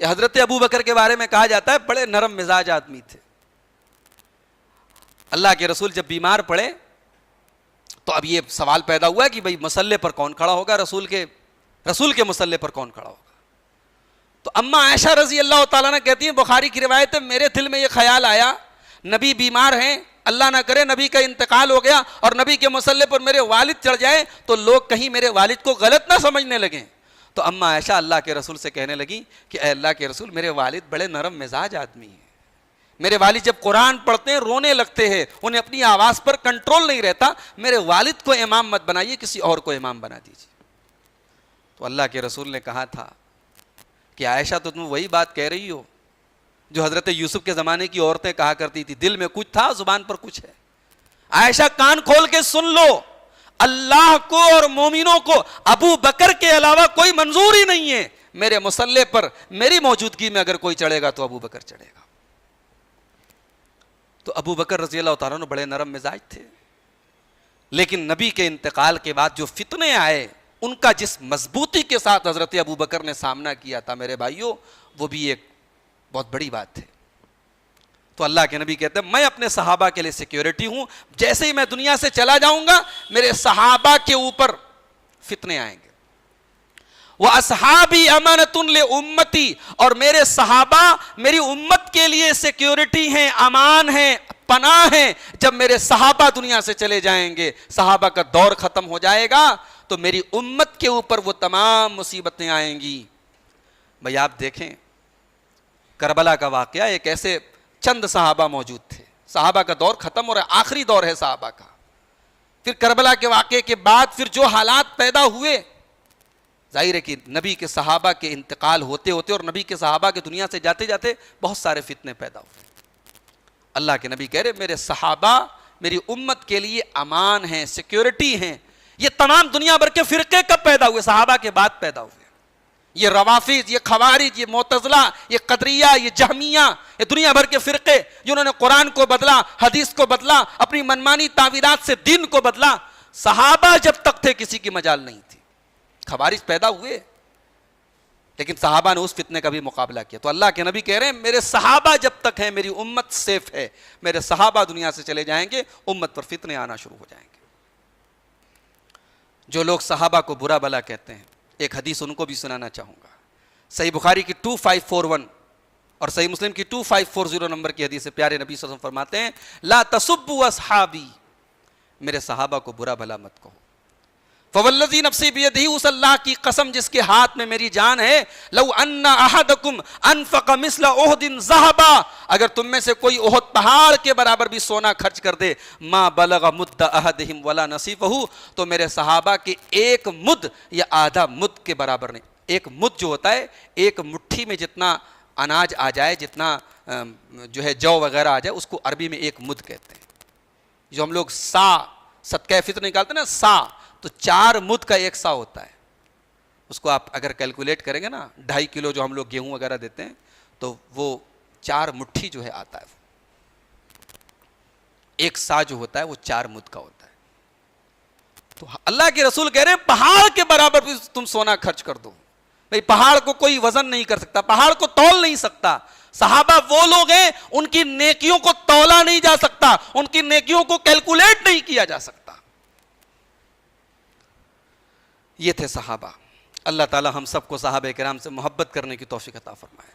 یہ حضرت ابوبکر کے بارے میں کہا جاتا ہے بڑے نرم مزاج آدمی تھے. اللہ کے رسول جب بیمار پڑے تو اب یہ سوال پیدا ہوا کہ بھئی مسلح پر کون کھڑا ہوگا، رسول کے مسلح پر کون کھڑا ہوگا. تو اما عائشہ رضی اللہ تعالیٰ نے کہتی ہیں، بخاری کی روایت ہے، میرے دل میں یہ خیال آیا نبی بیمار ہیں، اللہ نہ کرے نبی کا انتقال ہو گیا اور نبی کے مسلح پر میرے والد چڑھ جائے تو لوگ کہیں میرے والد کو غلط نہ سمجھنے لگیں. تو اما عائشہ اللہ کے رسول سے کہنے لگی کہ اے اللہ کے رسول، میرے والد بڑے نرم مزاج آدمی ہیں، میرے والد جب قرآن پڑھتے ہیں رونے لگتے ہیں، انہیں اپنی آواز پر کنٹرول نہیں رہتا، میرے والد کو امام مت بنائیے، کسی اور کو امام بنا دیجیے. تو اللہ کے رسول نے کہا تھا کہ عائشہ تو تم وہی بات کہہ رہی ہو جو حضرت یوسف کے زمانے کی عورتیں کہا کرتی تھی، دل میں کچھ تھا زبان پر کچھ ہے. عائشہ کان کھول کے سن لو، اللہ کو اور مومنوں کو ابو بکر کے علاوہ کوئی منظور ہی نہیں ہے. میرے مصلے پر میری موجودگی میں اگر کوئی چڑھے گا تو ابو بکر چڑھے گا. تو ابو بکر رضی اللہ تعالیٰ عنہ بڑے نرم مزاج تھے, لیکن نبی کے انتقال کے بعد جو فتنے آئے ان کا جس مضبوطی کے ساتھ حضرت ابو بکر نے سامنا کیا تھا میرے بھائیوں, وہ بھی ایک بہت بڑی بات ہے. تو اللہ کے نبی کہتے ہیں میں اپنے صحابہ کے لیے سیکیورٹی ہوں, جیسے ہی میں دنیا سے چلا جاؤں گا میرے صحابہ کے اوپر فتنے آئیں گے. وَأَصْحَابِي أَمَانَةٌ لِأُمَّتِي, اور میرے صحابہ میری امت کے لیے سیکیورٹی ہیں, امان ہیں, پناہ ہیں. جب میرے صحابہ دنیا سے چلے جائیں گے, صحابہ کا دور ختم ہو جائے گا, تو میری امت کے اوپر وہ تمام مصیبتیں آئیں گی. بھئی آپ دیکھیں کربلا کا واقعہ, ایک ایسے چند صحابہ موجود تھے, صحابہ کا دور ختم ہو رہا ہے, آخری دور ہے صحابہ کا. پھر کربلا کے واقعے کے بعد پھر جو حالات پیدا ہوئے, ظاہر ہے کہ نبی کے صحابہ کے انتقال ہوتے ہوتے اور نبی کے صحابہ کے دنیا سے جاتے جاتے بہت سارے فتنے پیدا ہوئے. اللہ کے نبی کہہ رہے میرے صحابہ میری امت کے لیے امان ہیں, سیکیورٹی ہیں. یہ تمام دنیا بھر کے فرقے کب پیدا ہوئے؟ صحابہ کے بعد پیدا ہوئے. یہ روافض, یہ خوارج, یہ معتزلہ, یہ قدریہ, یہ جہمیہ, یہ دنیا بھر کے فرقے جنہوں نے قرآن کو بدلا, حدیث کو بدلا, اپنی منمانی تعویلات سے دین کو بدلا. صحابہ جب تک تھے کسی کی مجال نہیں تھی. خوارج پیدا ہوئے لیکن صحابہ نے اس فتنے کا بھی مقابلہ کیا. تو اللہ کے نبی کہہ رہے ہیں میرے صحابہ جب تک ہیں میری امت سیف ہے, میرے صحابہ دنیا سے چلے جائیں گے امت پر فتنے آنا شروع ہو جائیں گے. جو لوگ صحابہ کو برا بلا کہتے ہیں, ایک حدیث ان کو بھی سنانا چاہوں گا. صحیح بخاری کی 2541 اور صحیح مسلم کی 2540 نمبر کی حدیث ہے. پیارے نبی صلی اللہ علیہ وسلم فرماتے ہیں لا تسبوا اصحابی, میرے صحابہ کو برا بھلا مت کہو. فوالذی نفسی بیدہ, اس اللہ کی قسم جس کے ہاتھ میں میری جان ہے, لو ان احدکم انفق مثل احد ذهبا, اگر تم میں سے کوئی احد پہاڑ کے برابر بھی سونا خرچ کر دے, ما بلغ مد احدہم ولا نصیفہ, تو میرے صحابہ کے ایک مد یا آدھا مد کے برابر نہیں. ایک مد جو ہوتا ہے ایک مٹھی میں جتنا اناج آ جائے, جتنا جو ہے جو وغیرہ آ جائے, اس کو عربی میں ایک مد کہتے ہیں. جو ہم لوگ سا صدقہ فطر نکالتے ہیں نا, سا, تو 4 مد کا 1 سا ہوتا ہے. اس کو آپ اگر کیلکولیٹ کریں گے نا, 2.5 کلو جو ہم لوگ گیہوں وغیرہ دیتے ہیں تو وہ 4 مٹھی جو ہے آتا ہے. 1 سا جو ہوتا ہے وہ 4 مد کا ہوتا ہے. تو اللہ کے رسول کہہ رہے ہیں پہاڑ کے برابر بھی تم سونا خرچ کر دو. بھئی پہاڑ کو کوئی وزن نہیں کر سکتا, پہاڑ کو تول نہیں سکتا. صحابہ وہ لوگ ہیں ان کی نیکیوں کو تولا نہیں جا سکتا, ان کی نیکیوں کو کیلکولیٹ نہیں کیا جا سکتا. یہ تھے صحابہ. اللہ تعالی ہم سب کو صحابہ کرام سے محبت کرنے کی توفیق عطا فرمائے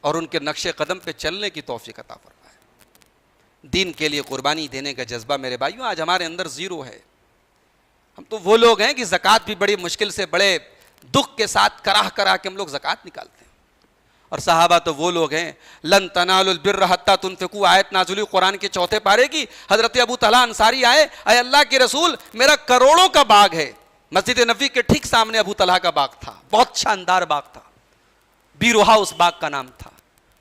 اور ان کے نقش قدم پہ چلنے کی توفیق عطا فرمائے. دین کے لیے قربانی دینے کا جذبہ میرے بھائیوں آج ہمارے اندر زیرو ہے. ہم تو وہ لوگ ہیں کہ زکوٰۃ بھی بڑی مشکل سے, بڑے دکھ کے ساتھ کراہ کے ہم لوگ زکوٰۃ نکالتے ہیں. اور صحابہ تو وہ لوگ ہیں لن تنالوا البر حتی تنفقوا, آیت نازل ہوئی قرآن کے 4 پارے کی. حضرت ابو طلحہ انصاری آئے, اے اللہ کے رسول میرا کروڑوں کا باغ ہے. مسجد نبوی کے ٹھیک سامنے ابو طلحہ کا باغ تھا, بہت شاندار باغ تھا, بیروہا اس باغ کا نام تھا.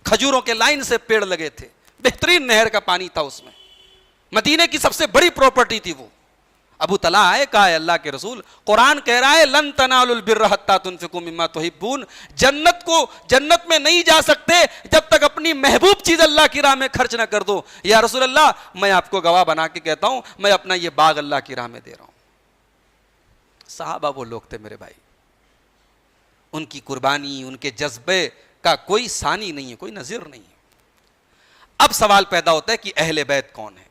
کھجوروں کے لائن سے پیڑ لگے تھے, بہترین نہر کا پانی تھا اس میں, مدینے کی سب سے بڑی پراپرٹی تھی وہ. ابو طلحہ آئے, کہا ہے اللہ کے رسول قرآن کہہ رہا ہے لن تنالوا البر حتی تنفقوا مما تحبون, جنت میں نہیں جا سکتے جب تک اپنی محبوب چیز اللہ کی راہ میں خرچ نہ کر دو. یا رسول اللہ میں آپ کو گواہ بنا کے کہتا ہوں میں اپنا یہ باغ اللہ کی راہ میں دے رہا ہوں. صحابہ وہ لوگ تھے میرے بھائی, ان کی قربانی, ان کے جذبے کا کوئی ثانی نہیں ہے, کوئی نظیر نہیں ہے. اب سوال پیدا ہوتا ہے کہ اہل بیت کون ہے.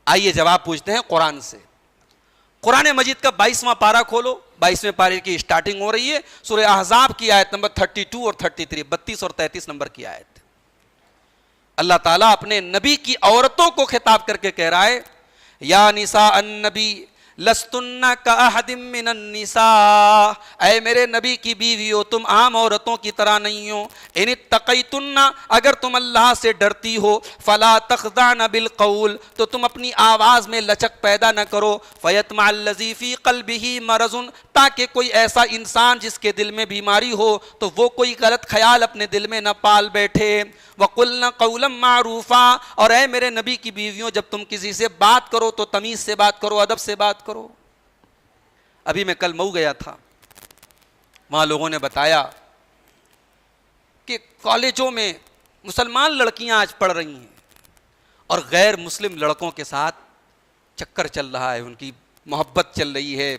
آئیے جواب پوچھتے ہیں قرآن سے. قرآن مجید کا 22واں پارہ کھولو, 22ویں پارے کی اسٹارٹنگ ہو رہی ہے سورہ احزاب کی آیت نمبر 32 اور 33, 32 اور 33 نمبر کی آیت. اللہ تعالیٰ اپنے نبی کی عورتوں کو خطاب کر کے کہہ رہا ہے یا نساء النبی لستن کاحد من النساء، اے میرے نبی کی بیویوں تم عام عورتوں کی طرح نہیں ہو، ان اتقیتن اگر تم اللہ سے ڈرتی ہو، فلا تخضعن بالقول تو تم اپنی آواز میں لچک پیدا نہ کرو، فیطمع الذی فی قلبہ مرض تاکہ کوئی ایسا انسان جس کے دل میں بیماری ہو تو وہ کوئی غلط خیال اپنے دل میں نہ پال بیٹھے، وَقُلْنَا قَوْلًا مَعْرُوفًا اور اے میرے نبی کی بیویوں جب تم کسی سے بات کرو تو تمیز سے بات کرو، ادب سے بات کرو۔ ابھی میں کل مئو گیا تھا، وہاں لوگوں نے بتایا کہ کالجوں میں مسلمان لڑکیاں آج پڑھ رہی ہیں اور غیر مسلم لڑکوں کے ساتھ چکر چل رہا ہے، ان کی محبت چل رہی ہے،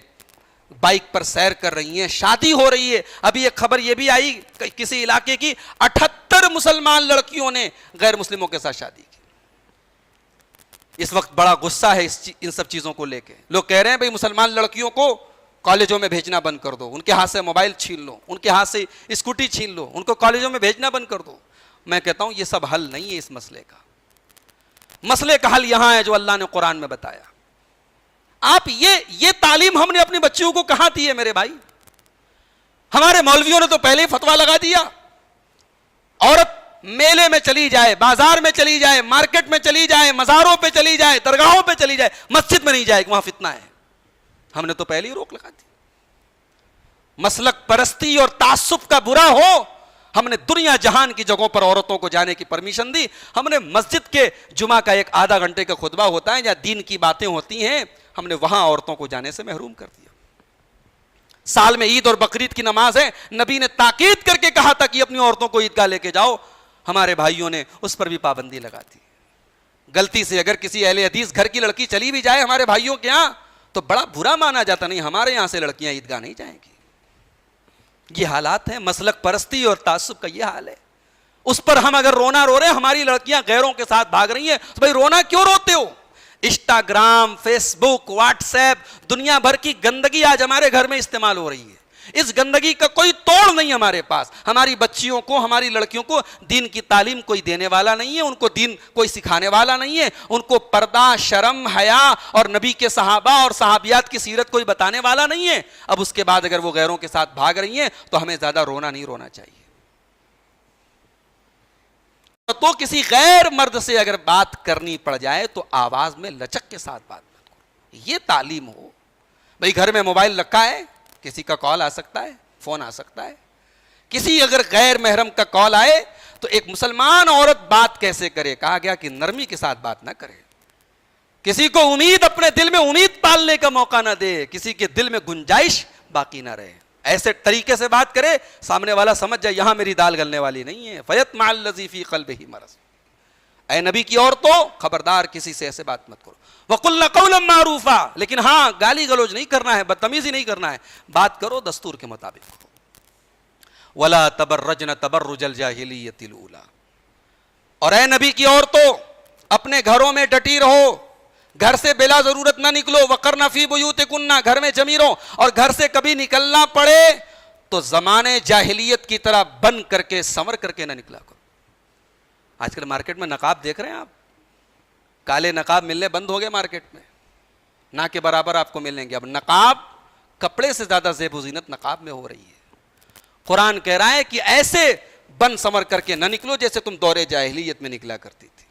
بائک پر سیر کر رہی ہیں، شادی ہو رہی ہے۔ ابھی ایک خبر یہ بھی آئی کسی علاقے کی 78 مسلمان لڑکیوں نے غیر مسلموں کے ساتھ شادی کی۔ اس وقت بڑا غصہ ہے ان سب چیزوں کو لے کے، لوگ کہہ رہے ہیں بھئی مسلمان لڑکیوں کو کالجوں میں بھیجنا بند کر دو، ان کے ہاتھ سے موبائل چھین لو، ان کے ہاتھ سے اسکوٹی چھین لو، ان کو کالجوں میں بھیجنا بند کر دو۔ میں کہتا ہوں یہ سب حل نہیں ہے اس مسئلے کا، مسئلے کا حل یہاں ہے جو اللہ نے قرآن میں بتایا۔ آپ یہ تعلیم ہم نے اپنی بچیوں کو کہاں دی ہے میرے بھائی؟ ہمارے مولویوں نے تو پہلے ہی فتویٰ لگا دیا، عورت میلے میں چلی جائے، بازار میں چلی جائے، مارکیٹ میں چلی جائے، مزاروں پہ چلی جائے، درگاہوں پہ چلی جائے، مسجد میں نہیں جائے، وہاں فتنہ ہے۔ ہم نے تو پہلے ہی روک لگا دی۔ مسلک پرستی اور تعصب کا برا ہو، ہم نے دنیا جہان کی جگہوں پر عورتوں کو جانے کی پرمیشن دی۔ ہم نے مسجد کے جمعہ کا ایک آدھا گھنٹے کا خطبہ ہوتا ہے یا دین کی باتیں ہوتی ہیں، ہم نے وہاں عورتوں کو جانے سے محروم کر دیا۔ سال میں عید اور بقرعید کی نماز ہے، نبی نے تاکید کر کے کہا تھا کہ اپنی عورتوں کو عیدگاہ لے کے جاؤ، ہمارے بھائیوں نے اس پر بھی پابندی لگا دی۔ غلطی سے اگر کسی اہل حدیث گھر کی لڑکی چلی بھی جائے ہمارے بھائیوں کے ہاں تو بڑا برا مانا جاتا، نہیں ہمارے یہاں سے لڑکیاں عیدگاہ نہیں جائیں گی۔ یہ حالات ہیں، مسلک پرستی اور تعصب کا یہ حال ہے۔ اس پر ہم اگر رونا رو رہے ہیں، ہماری لڑکیاں غیروں کے ساتھ بھاگ رہی ہیں، تو بھائی رونا کیوں روتے ہو؟ انسٹاگرام، فیس بک، واٹس ایپ، دنیا بھر کی گندگی آج ہمارے گھر میں استعمال ہو رہی ہے۔ اس گندگی کا کوئی توڑ نہیں ہمارے پاس۔ ہماری بچیوں کو، ہماری لڑکیوں کو دین کی تعلیم کوئی دینے والا نہیں ہے، ان کو دین کوئی سکھانے والا نہیں ہے، ان کو پردہ، شرم، حیا اور نبی کے صحابہ اور صحابیات کی سیرت کوئی بتانے والا نہیں ہے۔ اب اس کے بعد اگر وہ غیروں کے ساتھ بھاگ رہی ہیں تو ہمیں زیادہ رونا نہیں رونا چاہیے۔ تو کسی غیر مرد سے اگر بات کرنی پڑ جائے تو آواز میں لچک کے ساتھ بات مت کرو، یہ تعلیم ہو۔ بھئی گھر میں موبائل رکھا ہے، کسی کا کال آ سکتا ہے، فون آ سکتا ہے، کسی اگر غیر محرم کا کال آئے تو ایک مسلمان عورت بات کیسے کرے؟ کہا گیا کہ نرمی کے ساتھ بات نہ کرے، کسی کو امید اپنے دل میں امید پالنے کا موقع نہ دے، کسی کے دل میں گنجائش باقی نہ رہے، ایسے طریقے سے بات کرے سامنے والا سمجھ جائے یہاں میری دال گلنے والی نہیں ہے۔ فیطمع الذی فی قلبہ مرض، اے نبی کی عورتوں خبردار کسی سے ایسے بات مت کرو۔ وَقُلْنَا قَوْلًا مَعْرُوفًا لیکن ہاں گالی گلوچ نہیں کرنا ہے، بدتمیزی نہیں کرنا ہے، بات کرو دستور کے مطابق کرو۔ وَلَا تَبَرَّجْنَ تَبَرُّجَ الْجَاهِلِيَّةِ الْأُولَىٰ اور اے نبی کی عورتوں اپنے گھروں میں ڈٹی رہو، گھر سے بلا ضرورت نہ نکلو۔ وَقَرْنَ فِي بُيُوتِكُنَّ گھر میں جمی رہو، اور گھر سے کبھی نکلنا پڑے تو زمانے جاہلیت کی طرح بن کر کے سنور کر کے نہ نکلا کرو۔ آج کل مارکیٹ میں نقاب دیکھ رہے ہیں آپ، کالے نقاب ملنے بند ہو گئے مارکیٹ میں، نہ کے برابر آپ کو ملیں گے۔ اب نقاب کپڑے سے زیادہ زیب و زینت نقاب میں ہو رہی ہے۔ قرآن کہہ رہا ہے کہ ایسے بن سنور کر کے نہ نکلو جیسے تم دور جاہلیت میں نکلا کرتی تھی۔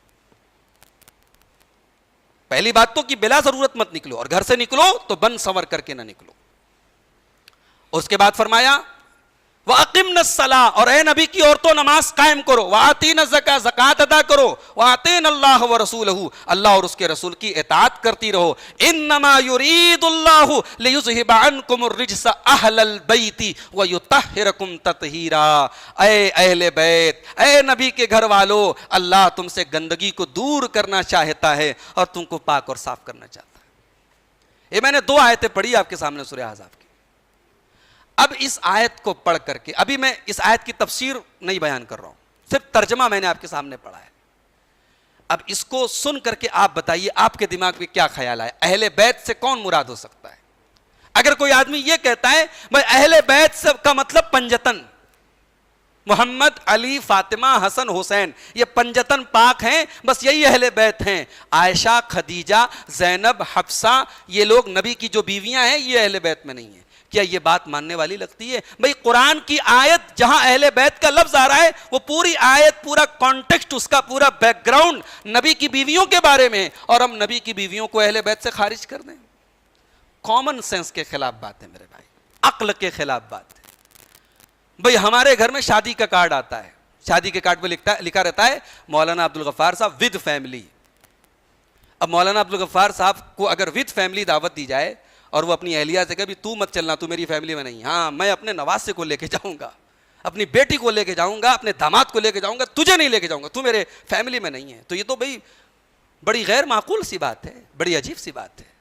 پہلی بات تو کہ بلا ضرورت مت نکلو، اور گھر سے نکلو تو بن سنور کر کے نہ نکلو۔ اس کے بعد فرمایا وَأَقِمْنَا الصَّلَاةَ اور اے نبی کی عورتوں نماز قائم کرو، وَآتِينَا الزَّكَاةَ زکوٰۃ ادا کرو، وَآتِينَا اللَّهَ وَرَسُولَهُ اللہ اور اس کے رسول کی اطاعت کرتی رہو۔ إِنَّمَا يُرِيدُ اللَّهُ لِيُذْهِبَ عَنْكُمُ الرِّجْسَ أَهْلَ الْبَيْتِ وَيُطَهِّرَكُمْ تَطْهِيرًا اے اہل بیت، اے نبی کے گھر والو، اللہ تم سے گندگی کو دور کرنا چاہتا ہے اور تم کو پاک اور صاف کرنا چاہتا ہے۔ یہ میں نے 2 آیتیں پڑھی آپ کے سامنے سورہ احزاب کی۔ اب اس آیت کو پڑھ کر کے، ابھی میں اس آیت کی تفسیر نہیں بیان کر رہا ہوں، صرف ترجمہ میں نے آپ کے سامنے پڑھا ہے۔ اب اس کو سن کر کے آپ بتائیے آپ کے دماغ میں کیا خیال آئے، اہل بیت سے کون مراد ہو سکتا ہے؟ اگر کوئی آدمی یہ کہتا ہے بھائی اہل بیت سے کا مطلب پنجتن، محمد، علی، فاطمہ، حسن، حسین، یہ پنجتن پاک ہیں، بس یہی اہل بیت ہیں. عائشہ، خدیجہ، زینب، حفصہ، یہ لوگ نبی کی جو بیویاں ہیں یہ اہل بیت میں نہیں ہیں. کیا یہ بات ماننے والی لگتی ہے؟ بھئی قرآن کی آیت جہاں اہل بیت کا لفظ آ رہا ہے وہ پوری آیت، پورا کانٹیکسٹ، اس کا پورا بیک گراؤنڈ نبی کی بیویوں کے بارے میں، اور ہم نبی کی بیویوں کو اہل بیت سے خارج کر دیں. کامن سینس کے خلاف بات ہے میرے بھائی، عقل کے خلاف بات ہے. بھئی ہمارے گھر میں شادی کا کارڈ آتا ہے، شادی کے کارڈ پہ لکھا رہتا ہے مولانا عبدالغفار صاحب ود فیملی. اب مولانا عبدالغفار صاحب کو اگر ود فیملی دعوت دی جائے اور وہ اپنی اہلیہ سے کہے بھی تو مت چلنا، تو میری فیملی میں نہیں، ہاں میں اپنے نواسے کو لے کے جاؤں گا، اپنی بیٹی کو لے کے جاؤں گا، اپنے داماد کو لے کے جاؤں گا، تجھے نہیں لے کے جاؤں گا، تو میرے فیملی میں نہیں ہے، تو یہ تو بھئی بڑی غیر معقول سی بات ہے، بڑی عجیب سی بات ہے.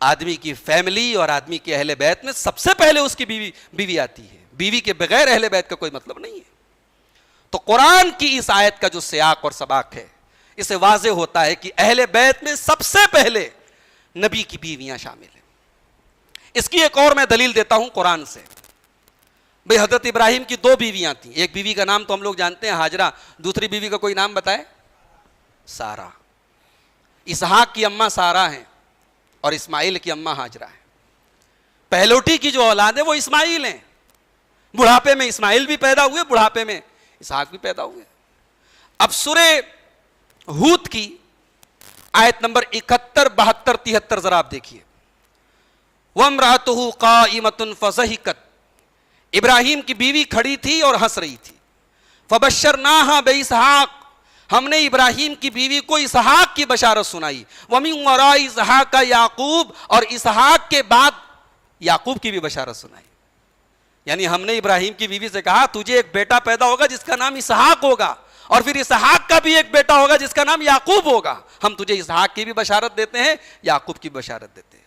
آدمی کی فیملی اور آدمی کے اہل بیت میں سب سے پہلے اس کی بیوی آتی ہے. بیوی کے بغیر اہل بیت کا کوئی مطلب نہیں ہے. تو قرآن کی اس آیت کا جو سیاق اور سباق ہے، اس سے واضح ہوتا ہے کہ اہل بیت میں سب سے پہلے نبی کی بیویاں شامل ہیں. اس کی ایک اور میں دلیل دیتا ہوں قرآن سے. بھئی حضرت ابراہیم کی 2 بیویاں تھیں. ایک بیوی کا نام تو ہم لوگ جانتے ہیں ہاجرہ، دوسری بیوی کا کوئی نام بتائے؟ سارہ. اسحاق کی اماں سارہ ہیں اور اسماعیل کی اماں ہاجرہ ہیں. پہلوٹی کی جو اولاد ہے وہ اسماعیل ہیں. بڑھاپے میں اسماعیل بھی پیدا ہوئے، بڑھاپے میں اسحاق بھی پیدا ہوئے. اب سورہ ہود کی آیت نمبر 71، 72، 73 ذرا آپ دیکھیے. وَامْرَأَتُهُ قَائِمَةٌ فَضَحِكَتْ، ابراہیم کی بیوی کھڑی تھی اور ہنس رہی تھی. فَبَشَّرْنَاهَا بِإِسْحَاقَ، ہم نے ابراہیم کی بیوی کو اسحاق کی بشارت سنائی. وَمِن وَرَاءِ إِسْحَاقَ يَعْقُوبَ، اور اسحاق کے بعد یعقوب کی بھی بشارت سنائی. یعنی ہم نے ابراہیم کی بیوی سے کہا تجھے ایک بیٹا پیدا ہوگا جس کا نام اسحاق ہوگا، اور پھر اسحاق کا بھی ایک بیٹا ہوگا جس کا نام یعقوب ہوگا. ہم تجھے اسحاق کی بھی بشارت دیتے ہیں، یعقوب کی بشارت دیتے ہیں.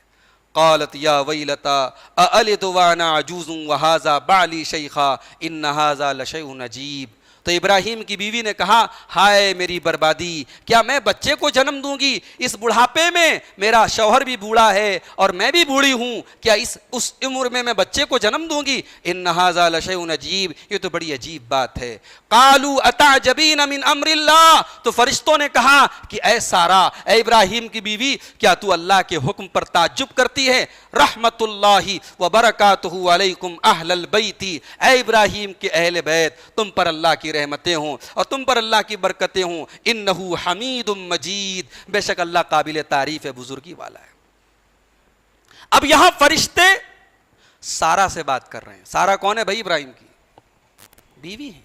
قالت یا ویلتا اَأَلِدُ وَأَنَا عَجُوزٌ وَهَذَا بَعْلِي شَيْخًا إِنَّ هَذَا لَشَيْءٌ عَجِيبٌ. تو ابراہیم کی بیوی نے کہا ہائے میری بربادی، کیا میں بچے کو جنم دوں گی اس بڑھاپے میں؟ میرا شوہر بھی بوڑھا ہے اور میں بھی بوڑھی ہوں، کیا اس عمر میں بچے کو جنم دوں گی؟ ان ھذا لشیء عجیب، یہ تو بڑی عجیب بات ہے. قالوا اتعجبین من امر اللہ، تو فرشتوں نے کہا کہ اے سارہ، اے ابراہیم کی بیوی، کیا تو اللہ کے حکم پر تعجب کرتی ہے؟ رحمت اللہ وبرکاتہ علیکم اہل البیت، اے ابراہیم کے اہل بیت، تم پر اللہ کی رحمتیں ہوں اور تم پر اللہ کی برکتیں ہوں. انہو حمید مجید، بے شک اللہ قابل تعریف ہے، بزرگی والا ہے. اب یہاں فرشتے سارہ سے بات کر رہے ہیں. سارہ کون ہے بھائی؟ ابراہیم کی بیوی ہے.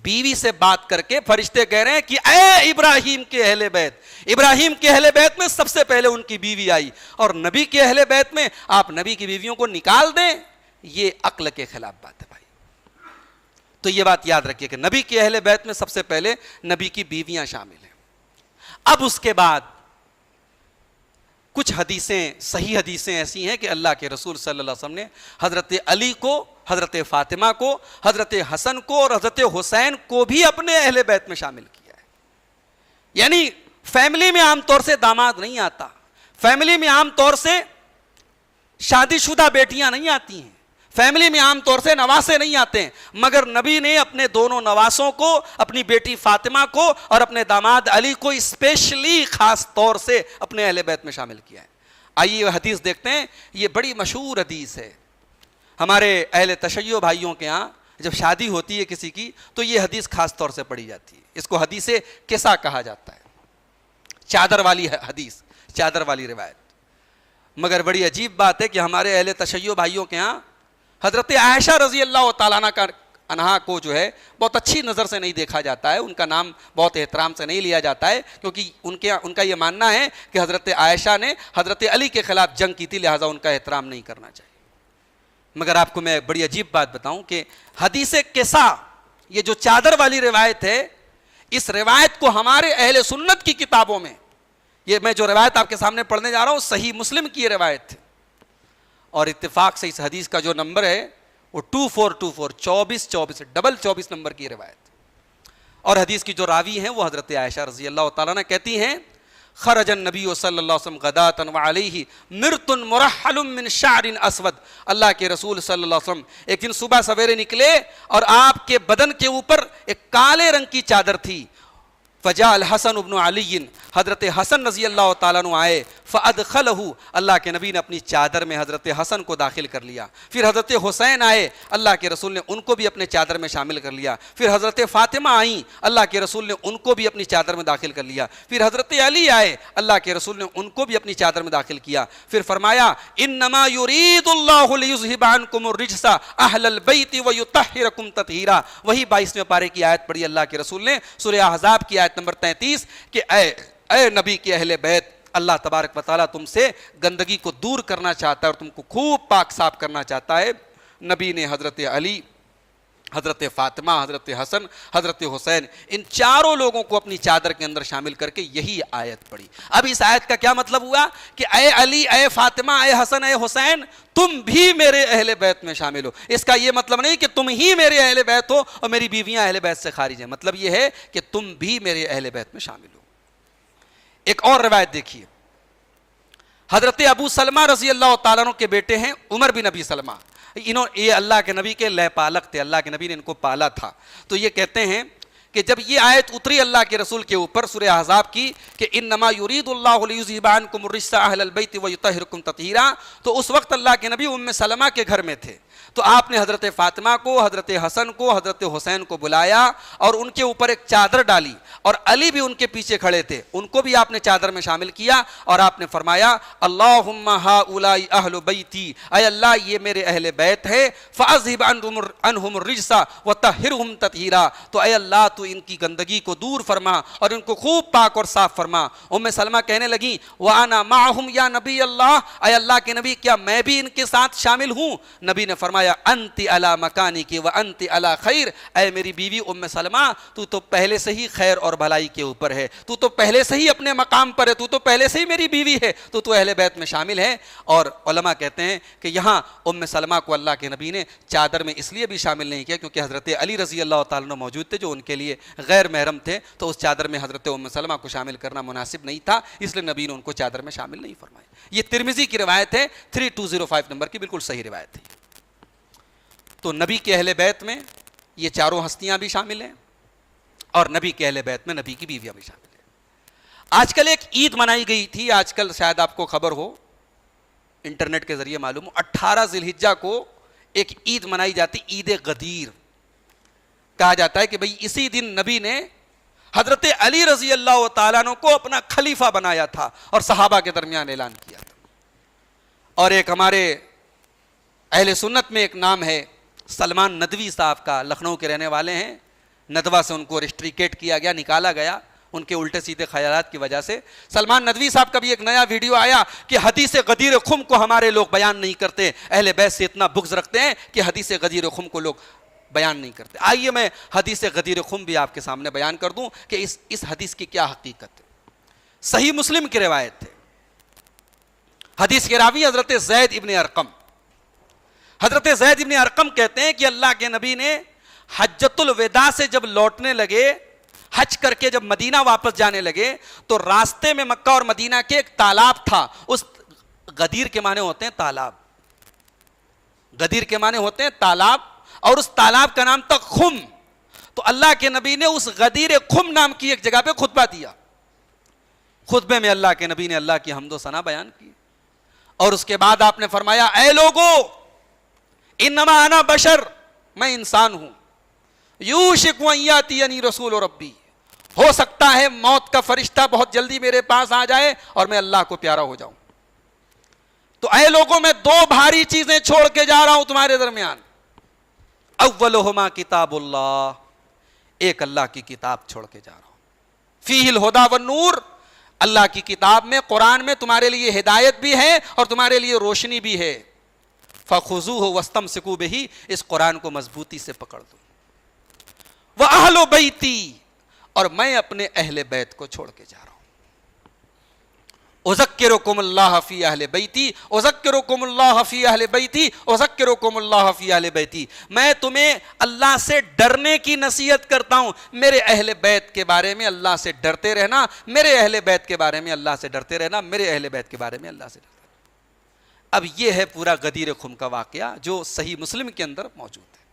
بیوی سے بات کر کے فرشتے کہہ رہے ہیں کہ اے ابراہیم کے اہل بیت. ابراہیم کے اہل بیت میں سب سے پہلے ان کی بیوی آئی، اور نبی کے اہل بیت میں آپ نبی کی بیویوں کو نکال دیں، یہ عقل کے خلاف بات ہے بھائی. تو یہ بات یاد رکھیے کہ نبی کے اہل بیت میں سب سے پہلے نبی کی بیویاں شامل ہیں. اب اس کے بعد کچھ حدیثیں، صحیح حدیثیں ایسی ہیں کہ اللہ کے رسول صلی اللہ علیہ وسلم نے حضرت علی کو، حضرت فاطمہ کو، حضرت حسن کو اور حضرت حسین کو بھی اپنے اہل بیت میں شامل کیا ہے. یعنی فیملی میں عام طور سے داماد نہیں آتا، فیملی میں عام طور سے شادی شدہ بیٹیاں نہیں آتی ہیں، فیملی میں عام طور سے نواسے نہیں آتے ہیں، مگر نبی نے اپنے دونوں نواسوں کو، اپنی بیٹی فاطمہ کو اور اپنے داماد علی کو اسپیشلی خاص طور سے اپنے اہل بیت میں شامل کیا ہے. آئیے وہ حدیث دیکھتے ہیں. یہ بڑی مشہور حدیث ہے. ہمارے اہل تشیع بھائیوں کے ہاں جب شادی ہوتی ہے کسی کی تو یہ حدیث خاص طور سے پڑھی جاتی ہے. اس کو حدیث کسا کہا جاتا ہے، چادر والی حدیث، چادر والی روایت. مگر بڑی عجیب بات ہے کہ ہمارے اہل تشیع بھائیوں کے ہاں حضرت عائشہ رضی اللہ تعالیٰ عنہا کو جو ہے بہت اچھی نظر سے نہیں دیکھا جاتا ہے، ان کا نام بہت احترام سے نہیں لیا جاتا ہے، کیونکہ ان کا یہ ماننا ہے کہ حضرت عائشہ نے حضرت علی کے خلاف جنگ کی تھی، لہٰذا ان کا احترام نہیں کرنا چاہیے. مگر آپ کو میں بڑی عجیب بات بتاؤں کہ حدیث کسا، یہ جو چادر والی روایت ہے، اس روایت کو ہمارے اہل سنت کی کتابوں میں، یہ میں جو روایت آپ کے سامنے پڑھنے جا رہا ہوں صحیح مسلم کی یہ روایت ہے، اور اتفاق سے اس حدیث کا جو نمبر ہے وہ 2424 24 نمبر کی روایت. اور حدیث کی جو راوی ہیں وہ حضرت عائشہ رضی اللہ تعالیٰ عنہ کہتی ہیں خرج النبی صلی اللہ علیہ وسلم غداۃ وعلیہ مرط مرحل من شعر اسود. اللہ کے رسول صلی اللہ علیہ وسلم ایک دن صبح سویرے نکلے اور آپ کے بدن کے اوپر ایک کالے رنگ کی چادر تھی. فجاء الحسن بن علی, حضرت حسن رضی اللہ تعالیٰ عنہ آئے. فادخلہ, اللہ کے نبی نے اپنی چادر میں حضرت حسن کو داخل کر لیا. پھر حضرت حسین آئے, اللہ کے رسول نے ان کو بھی اپنے چادر میں شامل کر لیا. پھر حضرت فاطمہ آئیں, اللہ کے رسول نے ان کو بھی اپنی چادر میں داخل کر لیا. پھر حضرت علی آئے, اللہ کے رسول نے ان کو بھی اپنی چادر میں داخل کیا. پھر فرمایا انما یرید اللہ لیذھب عنکم الرجس اہل البیت ویطہرکم تطہیرا. وہی 22ویں پارے کی آیت پڑھی اللہ کے رسول نے, سورہ احزاب کی آیت نمبر 33, کہ اے نبی کے اہل بیت, اللہ تبارک و تعالیٰ تم سے گندگی کو دور کرنا چاہتا ہے اور تم کو خوب پاک صاف کرنا چاہتا ہے. نبی نے حضرت علی, حضرت فاطمہ, حضرت حسن, حضرت حسین, ان چاروں لوگوں کو اپنی چادر کے اندر شامل کر کے یہی آیت پڑھی. اب اس آیت کا کیا مطلب ہوا کہ اے علی, اے فاطمہ, اے حسن, اے حسین, تم بھی میرے اہل بیت میں شامل ہو. اس کا یہ مطلب نہیں کہ تم ہی میرے اہل بیت ہو اور میری بیویاں اہل بیت سے خارج ہیں. مطلب یہ ہے کہ تم بھی میرے اہل بیت میں شامل ہو. ایک اور روایت دیکھیے, حضرت ابو سلمہ رضی اللہ تعالیٰ عنہ کے بیٹے ہیں عمر بن ابی سلمہ. یہ اللہ کے نبی کے لہ پالک تھے, اللہ کے نبی نے ان کو پالا تھا. تو یہ کہتے ہیں کہ جب یہ آیت اتری اللہ کے رسول کے اوپر سورہ احزاب کی کہ انما یرید اللہ لیذھب عنکم الرجس اہل البیت ویطہرکم تطہیرا, تو اس وقت اللہ کے نبی ام سلمہ کے گھر میں تھے. تو آپ نے حضرت فاطمہ کو, حضرت حسن کو, حضرت حسین کو بلایا اور ان کے اوپر ایک چادر ڈالی, اور علی بھی ان کے پیچھے کھڑے تھے, ان کو بھی آپ نے چادر میں شامل کیا اور آپ نے فرمایا اللہم ہؤلاء اہل بیتی, اے اللہ یہ میرے اہل بیت ہے, فاذھب عنہم الرجس وطہرہم تطہیرا, تو اے اللہ تو ان کی گندگی کو دور فرما اور ان کو خوب پاک اور صاف فرما. ام سلمہ کہنے لگی وانا معہم یا نبی اللہ, اے اللہ کے نبی کیا میں بھی ان کے ساتھ شامل ہوں؟ نبی نے فرمایا انت علی مکانک وانت علی خیر, اے میری بیوی ام سلمہ تو پہلے سے ہی خیر اور بھلائی کے اوپر ہے, تو پہلے سے ہی اپنے مقام پر ہے, تو پہلے سے ہی میری بیوی ہے, تو اہل بیت میں شامل ہے. اور علماء کہتے ہیں کہ یہاں ام سلمہ کو اللہ کے نبی نے چادر میں اس لیے بھی شامل نہیں کیا کیونکہ حضرت علی رضی اللہ تعالیٰ عنہ موجود تھے جو ان کے لیے غیر محرم تھے, تو اس چادر میں حضرت ام سلمہ کو شامل کرنا مناسب نہیں تھا, اس لیے نبی نے ان کو چادر میں شامل نہیں فرمایا. یہ ترمذی کی روایت ہے 3205 نمبر کی, بالکل صحیح روایت ہے. تو نبی کے اہل بیت میں یہ چاروں ہستیاں بھی شامل ہیں اور نبی کے اہل بیت میں نبی کی بیویاں بھی شامل ہیں. آج کل ایک عید منائی گئی تھی, آج کل شاید آپ کو خبر ہو, انٹرنیٹ کے ذریعے معلوم ہو, 18 ذی الحجہ کو ایک عید منائی جاتی, عید غدیر. کہا جاتا ہے کہ بھئی اسی دن نبی نے حضرت علی رضی اللہ تعالیٰ عنہ کو اپنا خلیفہ بنایا تھا اور صحابہ کے درمیان اعلان کیا تھا. اور ایک ہمارے اہل سنت میں ایک نام ہے سلمان ندوی صاحب کا, لکھنؤ کے رہنے والے ہیں. ندوہ سے ان کو ریسٹریکیٹ کیا گیا, نکالا گیا ان کے الٹے سیدھے خیالات کی وجہ سے. سلمان ندوی صاحب کا بھی ایک نیا ویڈیو آیا کہ حدیث غدیر خم کو ہمارے لوگ بیان نہیں کرتے, اہل بیت سے اتنا بغض رکھتے ہیں کہ حدیث غدیر خم کو لوگ بیان نہیں کرتے. آئیے میں حدیث غدیر خم بھی آپ کے سامنے بیان کر دوں کہ اس حدیث کی کیا حقیقت ہے. صحیح مسلم کی روایت ہے, حدیث کے راوی حضرت زید ابن ارقم. حضرت زید ابن ارقم کہتے ہیں کہ اللہ کے نبی نے حجۃ الوداع سے جب لوٹنے لگے, حج کر کے جب مدینہ واپس جانے لگے, تو راستے میں مکہ اور مدینہ کے ایک تالاب تھا. اس غدیر کے معنی ہوتے ہیں تالاب, غدیر کے معنی ہوتے ہیں تالاب, اور اس تالاب کا نام تھا خم. تو اللہ کے نبی نے اس غدیر خم نام کی ایک جگہ پہ خطبہ دیا. خطبے میں اللہ کے نبی نے اللہ کی حمد و ثنا بیان کی اور اس کے بعد آپ نے فرمایا اے لوگو انما انا بشر, میں انسان ہوں, یوشک ان یاتینی رسول ربی, ہو سکتا ہے موت کا فرشتہ بہت جلدی میرے پاس آ جائے اور میں اللہ کو پیارا ہو جاؤں. تو اے لوگوں میں 2 بھاری چیزیں چھوڑ کے جا رہا ہوں تمہارے درمیان. اولہما کتاب اللہ, ایک اللہ کی کتاب چھوڑ کے جا رہا ہوں. فیہ الہدی والنور, اللہ کی کتاب میں قرآن میں تمہارے لیے ہدایت بھی ہے اور تمہارے لیے روشنی بھی ہے. فخذوہ واستمسکوا بہ, اس قرآن کو مضبوطی سے پکڑ دو. وَأَهْلُ بَيْتِي, اور میں اپنے اہل بیت کو چھوڑ کے جا رہا ہوں. اذکرکم اللہ فی اہل بیتی، اذکرکم اللہ فی اہل بیتی، اذکرکم اللہ فی اہل بیتی، میں تمہیں اللہ سے ڈرنے کی نصیحت کرتا ہوں، میرے اہل بیت کے بارے میں اللہ سے ڈرتے رہنا، میرے اہل بیت کے بارے میں اللہ سے ڈرتے رہنا، میرے اہل بیت کے بارے میں اللہ سے ڈرتے رہنا۔ اب یہ ہے پورا غدیر خم کا واقعہ جو صحیح مسلم کے اندر موجود ہے۔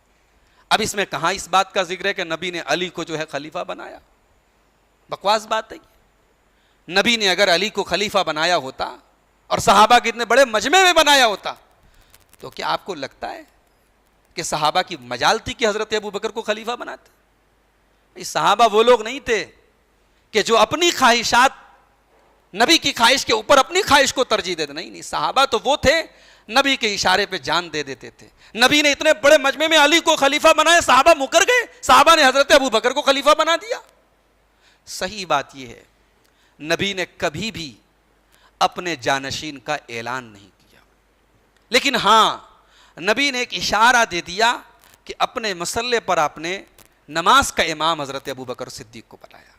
اب اس میں کہاں اس بات کا ذکر ہے کہ نبی نے علی کو جو ہے خلیفہ بنایا؟ بکواس بات ہے۔ نبی نے اگر علی کو خلیفہ بنایا ہوتا اور صحابہ کے اتنے بڑے مجمع میں بنایا ہوتا تو کیا آپ کو لگتا ہے کہ صحابہ کی مجال تھی کہ حضرت ابو بکر کو خلیفہ بناتے؟ صحابہ وہ لوگ نہیں تھے کہ جو اپنی خواہشات نبی کی خواہش کے اوپر اپنی خواہش کو ترجیح دیتے، نہیں، صحابہ تو وہ تھے نبی کے اشارے پہ جان دے دیتے تھے۔ نبی نے اتنے بڑے مجمع میں علی کو خلیفہ بنایا، صحابہ مکر گئے، صحابہ نے حضرت ابو بکر کو خلیفہ بنا دیا۔ صحیح بات یہ ہے نبی نے کبھی بھی اپنے جانشین کا اعلان نہیں کیا، لیکن ہاں نبی نے ایک اشارہ دے دیا کہ اپنے مسلح پر آپ نے نماز کا امام حضرت ابو بکر صدیق کو بنایا۔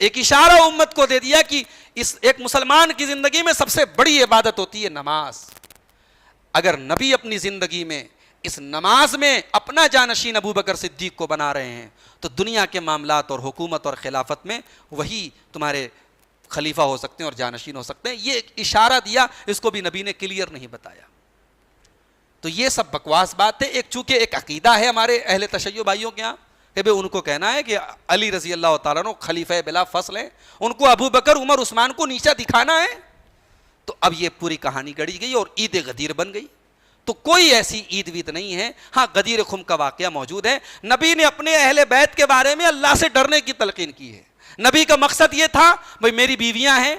ایک اشارہ امت کو دے دیا کہ اس ایک مسلمان کی زندگی میں سب سے بڑی عبادت ہوتی ہے نماز۔ اگر نبی اپنی زندگی میں اس نماز میں اپنا جانشین ابو بکر صدیق کو بنا رہے ہیں تو دنیا کے معاملات اور حکومت اور خلافت میں وہی تمہارے خلیفہ ہو سکتے ہیں اور جانشین ہو سکتے ہیں۔ یہ ایک اشارہ دیا، اس کو بھی نبی نے کلیئر نہیں بتایا۔ تو یہ سب بکواس بات ہے۔ ایک چونکہ ایک عقیدہ ہے ہمارے اہل تشیع بھائیوں کے یہاں کہ بھئی ان کو کہنا ہے کہ علی رضی اللہ تعالیٰ عنہ خلیفہ بلا فصل ہیں، ان کو ابو بکر عمر عثمان کو نیچا دکھانا ہے۔ تو اب یہ پوری کہانی گڑی گئی اور عید غدیر بن گئی۔ تو کوئی ایسی عید وید نہیں ہے۔ ہاں غدیر خم کا واقعہ موجود ہے۔ نبی نے اپنے اہل بیت کے بارے میں اللہ سے ڈرنے کی تلقین کی ہے۔ نبی کا مقصد یہ تھا بھئی میری بیویاں ہیں،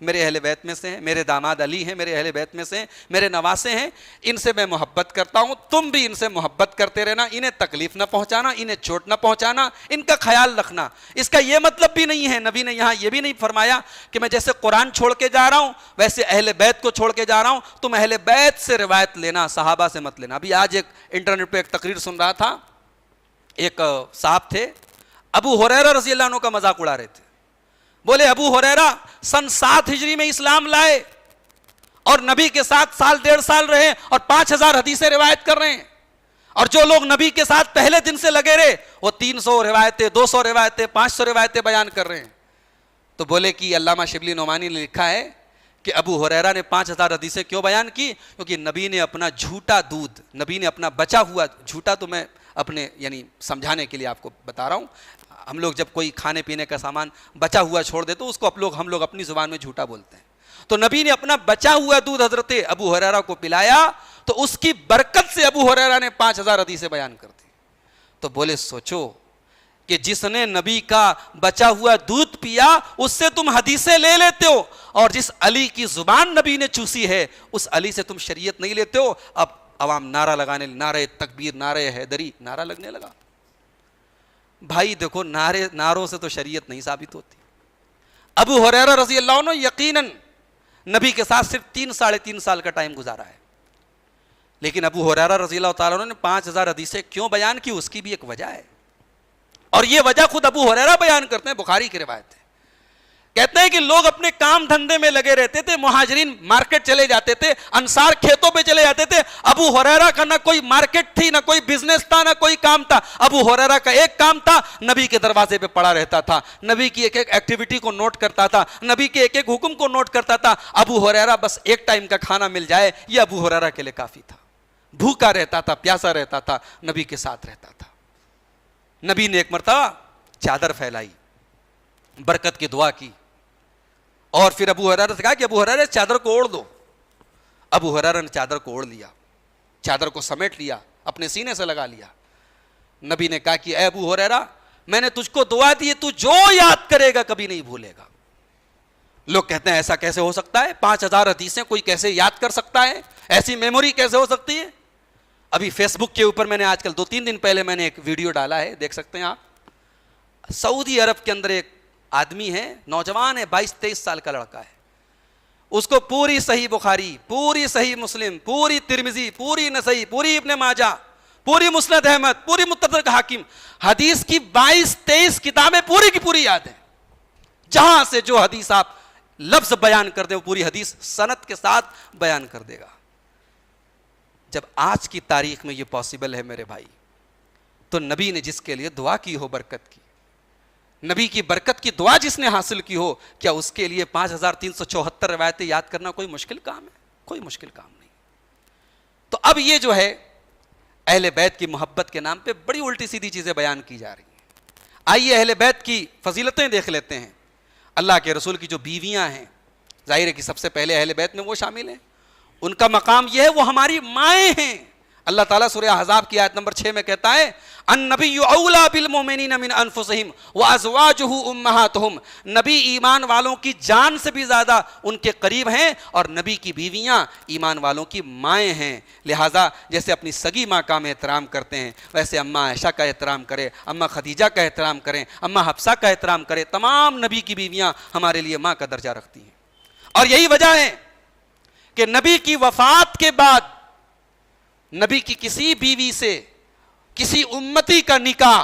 میرے اہل بیت میں سے ہیں، میرے داماد علی ہیں، میرے اہل بیت میں سے ہیں، میرے نواسے ہیں، ان سے میں محبت کرتا ہوں، تم بھی ان سے محبت کرتے رہنا، انہیں تکلیف نہ پہنچانا، انہیں چوٹ نہ پہنچانا، ان کا خیال رکھنا۔ اس کا یہ مطلب بھی نہیں ہے، نبی نے یہاں یہ بھی نہیں فرمایا کہ میں جیسے قرآن چھوڑ کے جا رہا ہوں ویسے اہل بیت کو چھوڑ کے جا رہا ہوں، تم اہل بیت سے روایت لینا، صحابہ سے مت لینا۔ ابھی آج ایک انٹرنیٹ پہ ایک تقریر سن رہا تھا، ایک صاحب تھے ابو ہریرہ رضی اللہ عنہ کا مذاق اڑا رہے تھے۔ بولے ابو ہریرہ سن 7 ہجری میں اسلام لائے اور نبی کے ساتھ 1.5 سال رہے اور 5000 حدیثیں روایت کر رہے ہیں، اور جو لوگ نبی کے ساتھ پہلے دن سے لگے رہے وہ 300 روایتیں، 200 روایتیں، 500 روایتیں بیان کر رہے ہیں۔ تو بولے کہ علامہ شبلی نعمانی نے لکھا ہے کہ ابو ہریرہ نے 5000 حدیثیں کیوں بیان کی؟ کیونکہ نبی نے اپنا جھوٹا دودھ، نبی نے اپنا بچا ہوا جھوٹا، تو میں اپنے یعنی سمجھانے کے لیے آپ کو بتا رہا ہوں، ہم لوگ جب کوئی کھانے پینے کا سامان بچا ہوا چھوڑ دے تو اس کو ہم لوگ اپنی زبان میں جھوٹا بولتے ہیں۔ تو نبی نے اپنا بچا ہوا دودھ حضرت ابو ہریرہ کو پلایا تو اس کی برکت سے ابو ہریرہ نے 5000 حدیثیں بیان کر دی۔ تو بولے سوچو کہ جس نے نبی کا بچا ہوا دودھ پیا اس سے تم حدیثیں لے لیتے ہو، اور جس علی کی زبان نبی نے چوسی ہے اس علی سے تم شریعت نہیں لیتے ہو۔ اب عوام نعرہ لگانے، نعرہ تکبیر، نعرہ حیدری نعرہ لگنے لگا۔ بھائی دیکھو نعروں سے تو شریعت نہیں ثابت ہوتی۔ ابو ہریرہ رضی اللہ عنہ یقیناً نبی کے ساتھ صرف 3-3.5 سال کا ٹائم گزارا ہے، لیکن ابو ہریرہ رضی اللہ تعالیٰ عنہ نے 5000 حدیثیں کیوں بیان کی اس کی بھی ایک وجہ ہے، اور یہ وجہ خود ابو ہریرہ بیان کرتے ہیں، بخاری کی روایت ہے۔ کہتے ہیں کہ لوگ اپنے کام دھندے میں لگے رہتے تھے، مہاجرین مارکیٹ چلے جاتے تھے، انصار کھیتوں پہ چلے جاتے تھے، ابو ہریرہ کا نہ کوئی مارکیٹ تھی، نہ کوئی بزنس تھا، نہ کوئی کام تھا۔ ابو ہریرہ کا ایک کام تھا، نبی کے دروازے پہ پڑا رہتا تھا، نبی کی ایک ایک ایکٹیویٹی کو نوٹ کرتا تھا، نبی کے ایک ایک حکم کو نوٹ کرتا تھا۔ ابو ہریرہ بس ایک ٹائم کا کھانا مل جائے یہ ابو ہریرہ کے لیے کافی تھا، بھوکا رہتا تھا، پیاسا رہتا تھا، نبی کے ساتھ رہتا تھا۔ نبی نے ایک مرتبہ چادر پھیلائی، برکت کی دعا کی، اور پھر ابو ہریرہ سے کہا کہ ابو ہریرہ چادر کو اوڑھ دو۔ ابو ہریرہ نے چادر کو اوڑھ لیا، چادر کو سمیٹ لیا، اپنے سینے سے لگا لیا۔ نبی نے کہا کہ اے ابو ہریرہ میں نے تجھ کو دعا دی ہے، تو جو یاد کرے گا کبھی نہیں بھولے گا۔ لوگ کہتے ہیں ایسا کیسے ہو سکتا ہے؟ 5000 حدیثیں کوئی کیسے یاد کر سکتا ہے؟ ایسی میموری کیسے ہو سکتی ہے؟ ابھی فیس بک کے اوپر میں نے آج کل 2-3 دن پہلے میں نے ایک ویڈیو ڈالا ہے، دیکھ سکتے ہیں آپ۔ سعودی عرب کے اندر ایک آدمی ہے، نوجوان ہے، 22-23 سال کا لڑکا ہے، اس کو پوری صحیح بخاری، پوری صحیح مسلم، پوری ترمذی، پوری نسائی، پوری ابن ماجہ، پوری مسند احمد، پوری مستدرک حاکم، حدیث کی 22-23 کتابیں پوری کی پوری یاد ہیں۔ جہاں سے جو حدیث آپ لفظ بیان کر دے وہ پوری حدیث سند کے ساتھ بیان کر دے گا. جب آج کی تاریخ میں یہ پاسبل ہے میرے بھائی, تو نبی نے جس کے لیے دعا کی ہو برکت کی, نبی کی برکت کی دعا جس نے حاصل کی ہو, کیا اس کے لیے 5374 روایتیں یاد کرنا کوئی مشکل کام ہے؟ کوئی مشکل کام نہیں. تو اب یہ جو ہے اہل بیت کی محبت کے نام پہ بڑی الٹی سیدھی چیزیں بیان کی جا رہی ہیں. آئیے اہل بیت کی فضیلتیں دیکھ لیتے ہیں. اللہ کے رسول کی جو بیویاں ہیں, ظاہر ہے کہ سب سے پہلے اہل بیت میں وہ شامل ہیں, ان کا مقام یہ ہے وہ ہماری مائیں ہیں. اللہ تعالیٰ سورہ احزاب کی آیت نمبر 6 میں کہتا ہے النبی اولیٰ بالمؤمنین من انفسہم وازواجہ امہاتہم, نبی ایمان والوں کی جان سے بھی زیادہ ان کے قریب ہیں, اور نبی کی بیویاں ایمان والوں کی مائیں ہیں. لہٰذا جیسے اپنی سگی ماں کا ہم احترام کرتے ہیں, ویسے اماں عائشہ کا احترام کریں, اماں خدیجہ کا احترام کریں, اماں حفصہ کا احترام کریں. تمام نبی کی بیویاں ہمارے لیے ماں کا درجہ رکھتی ہیں. اور یہی وجہ ہے کہ نبی کی وفات کے بعد نبی کی کسی بیوی سے کسی امتی کا نکاح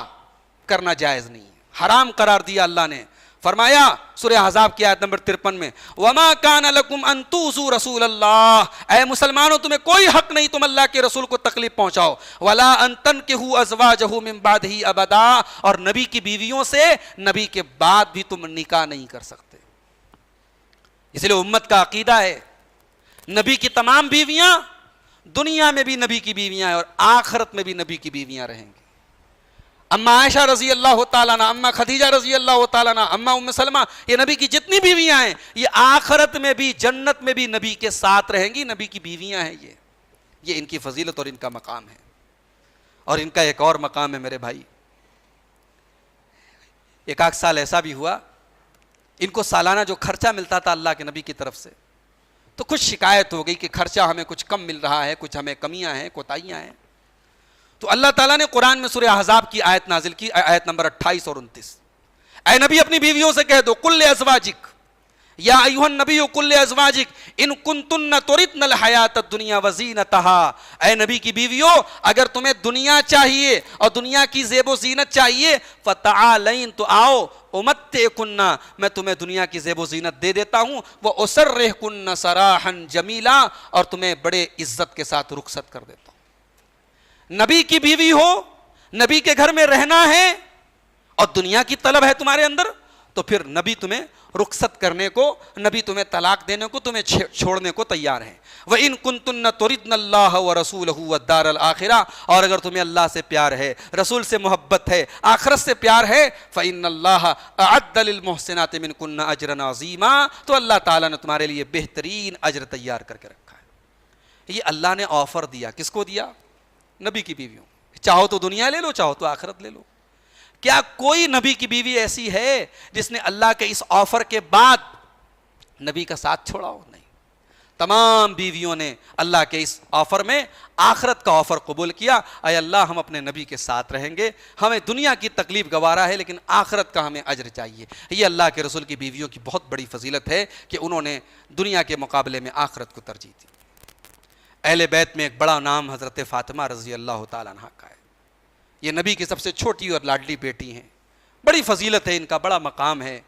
کرنا جائز نہیں ہے, حرام قرار دیا. اللہ نے فرمایا سورہ احزاب کی آیت نمبر 53 میں وَمَا كَانَ لَكُمْ أَن تُؤْذُوا رَسُولَ اللَّهِ, اے مسلمانوں تمہیں کوئی حق نہیں تم اللہ کے رسول کو تکلیف پہنچاؤ. وَلَا أَن تَنكِحُوا أَزْوَاجَهُ مِن بَعْدِهِ أَبَدًا, اور نبی کی بیویوں سے نبی کے بعد بھی تم نکاح نہیں کر سکتے. اس لیے امت کا عقیدہ ہے نبی کی تمام بیویاں دنیا میں بھی نبی کی بیویاں ہیں اور آخرت میں بھی نبی کی بیویاں رہیں گی. اماں عائشہ رضی اللہ تعالیٰ عنہ, اماں خدیجہ رضی اللہ تعالیٰ عنہ, اماں ام سلمہ, یہ نبی کی جتنی بیویاں ہیں یہ آخرت میں بھی جنت میں بھی نبی کے ساتھ رہیں گی. نبی کی بیویاں ہیں یہ ان کی فضیلت اور ان کا مقام ہے. اور ان کا ایک اور مقام ہے میرے بھائی. ایک آدھ سال ایسا بھی ہوا ان کو سالانہ جو خرچہ ملتا تھا اللہ کے نبی کی طرف سے, تو کچھ شکایت ہو گئی کہ خرچہ ہمیں کچھ کم مل رہا ہے, کچھ ہمیں کمیاں ہیں, کوتاہیاں ہیں. تو اللہ تعالیٰ نے قرآن میں سورہ احزاب کی آیت نازل کی, آیت نمبر 28 اور 29. اے نبی اپنی بیویوں سے کہہ دو کل ازواجک یا ایھا النبی کل ازواجک ان کنتن تردن الحیات الدنیا وزینتہا, اے نبی کی بیویوں اگر تمہیں دنیا چاہیے اور دنیا کی زیب و زینت چاہیے فتعالین, تو آؤ, امتعکن, میں تمہیں دنیا کی زیب و زینت دے دیتا ہوں, واسرحکن سراحا جمیلا, اور تمہیں بڑے عزت کے ساتھ رخصت کر دیتا ہوں. نبی کی بیوی ہو, نبی کے گھر میں رہنا ہے اور دنیا کی طلب ہے تمہارے اندر, تو پھر نبی تمہیں رخصت کرنے کو, نبی تمہیں طلاق دینے کو, تمہیں چھوڑنے کو تیار ہیں. وَإِن كُنتُنَّ تُرِدْنَ اللَّهَ وَرَسُولَهُ وَالدَّارَ الْآخِرَةَ, اور اگر تمہیں اللہ سے پیار ہے, رسول سے محبت ہے, آخرت سے پیار ہے, فَإِنَّ اللَّهَ أَعَدَّ لِلْمُحْسِنَاتِ مِنْكُنَّ أَجْرًا عَظِيمًا, تو اللہ تعالیٰ نے تمہارے لیے بہترین اجر تیار کر کے رکھا ہے. یہ اللہ نے آفر دیا, کس کو دیا؟ نبی کی بیویوں. چاہو تو دنیا لے لو, چاہو تو آخرت لے لو. کیا کوئی نبی کی بیوی ایسی ہے جس نے اللہ کے اس آفر کے بعد نبی کا ساتھ چھوڑا ہو؟ نہیں. تمام بیویوں نے اللہ کے اس آفر میں آخرت کا آفر قبول کیا. اے اللہ ہم اپنے نبی کے ساتھ رہیں گے, ہمیں دنیا کی تکلیف گوارا ہے لیکن آخرت کا ہمیں اجر چاہیے. یہ اللہ کے رسول کی بیویوں کی بہت بڑی فضیلت ہے کہ انہوں نے دنیا کے مقابلے میں آخرت کو ترجیح دی. اہل بیت میں ایک بڑا نام حضرت فاطمہ رضی اللہ تعالیٰ عنہ کا ہے. یہ نبی کی سب سے چھوٹی اور لاڈلی بیٹی ہیں. بڑی فضیلت ہے ان کا, بڑا مقام ہے.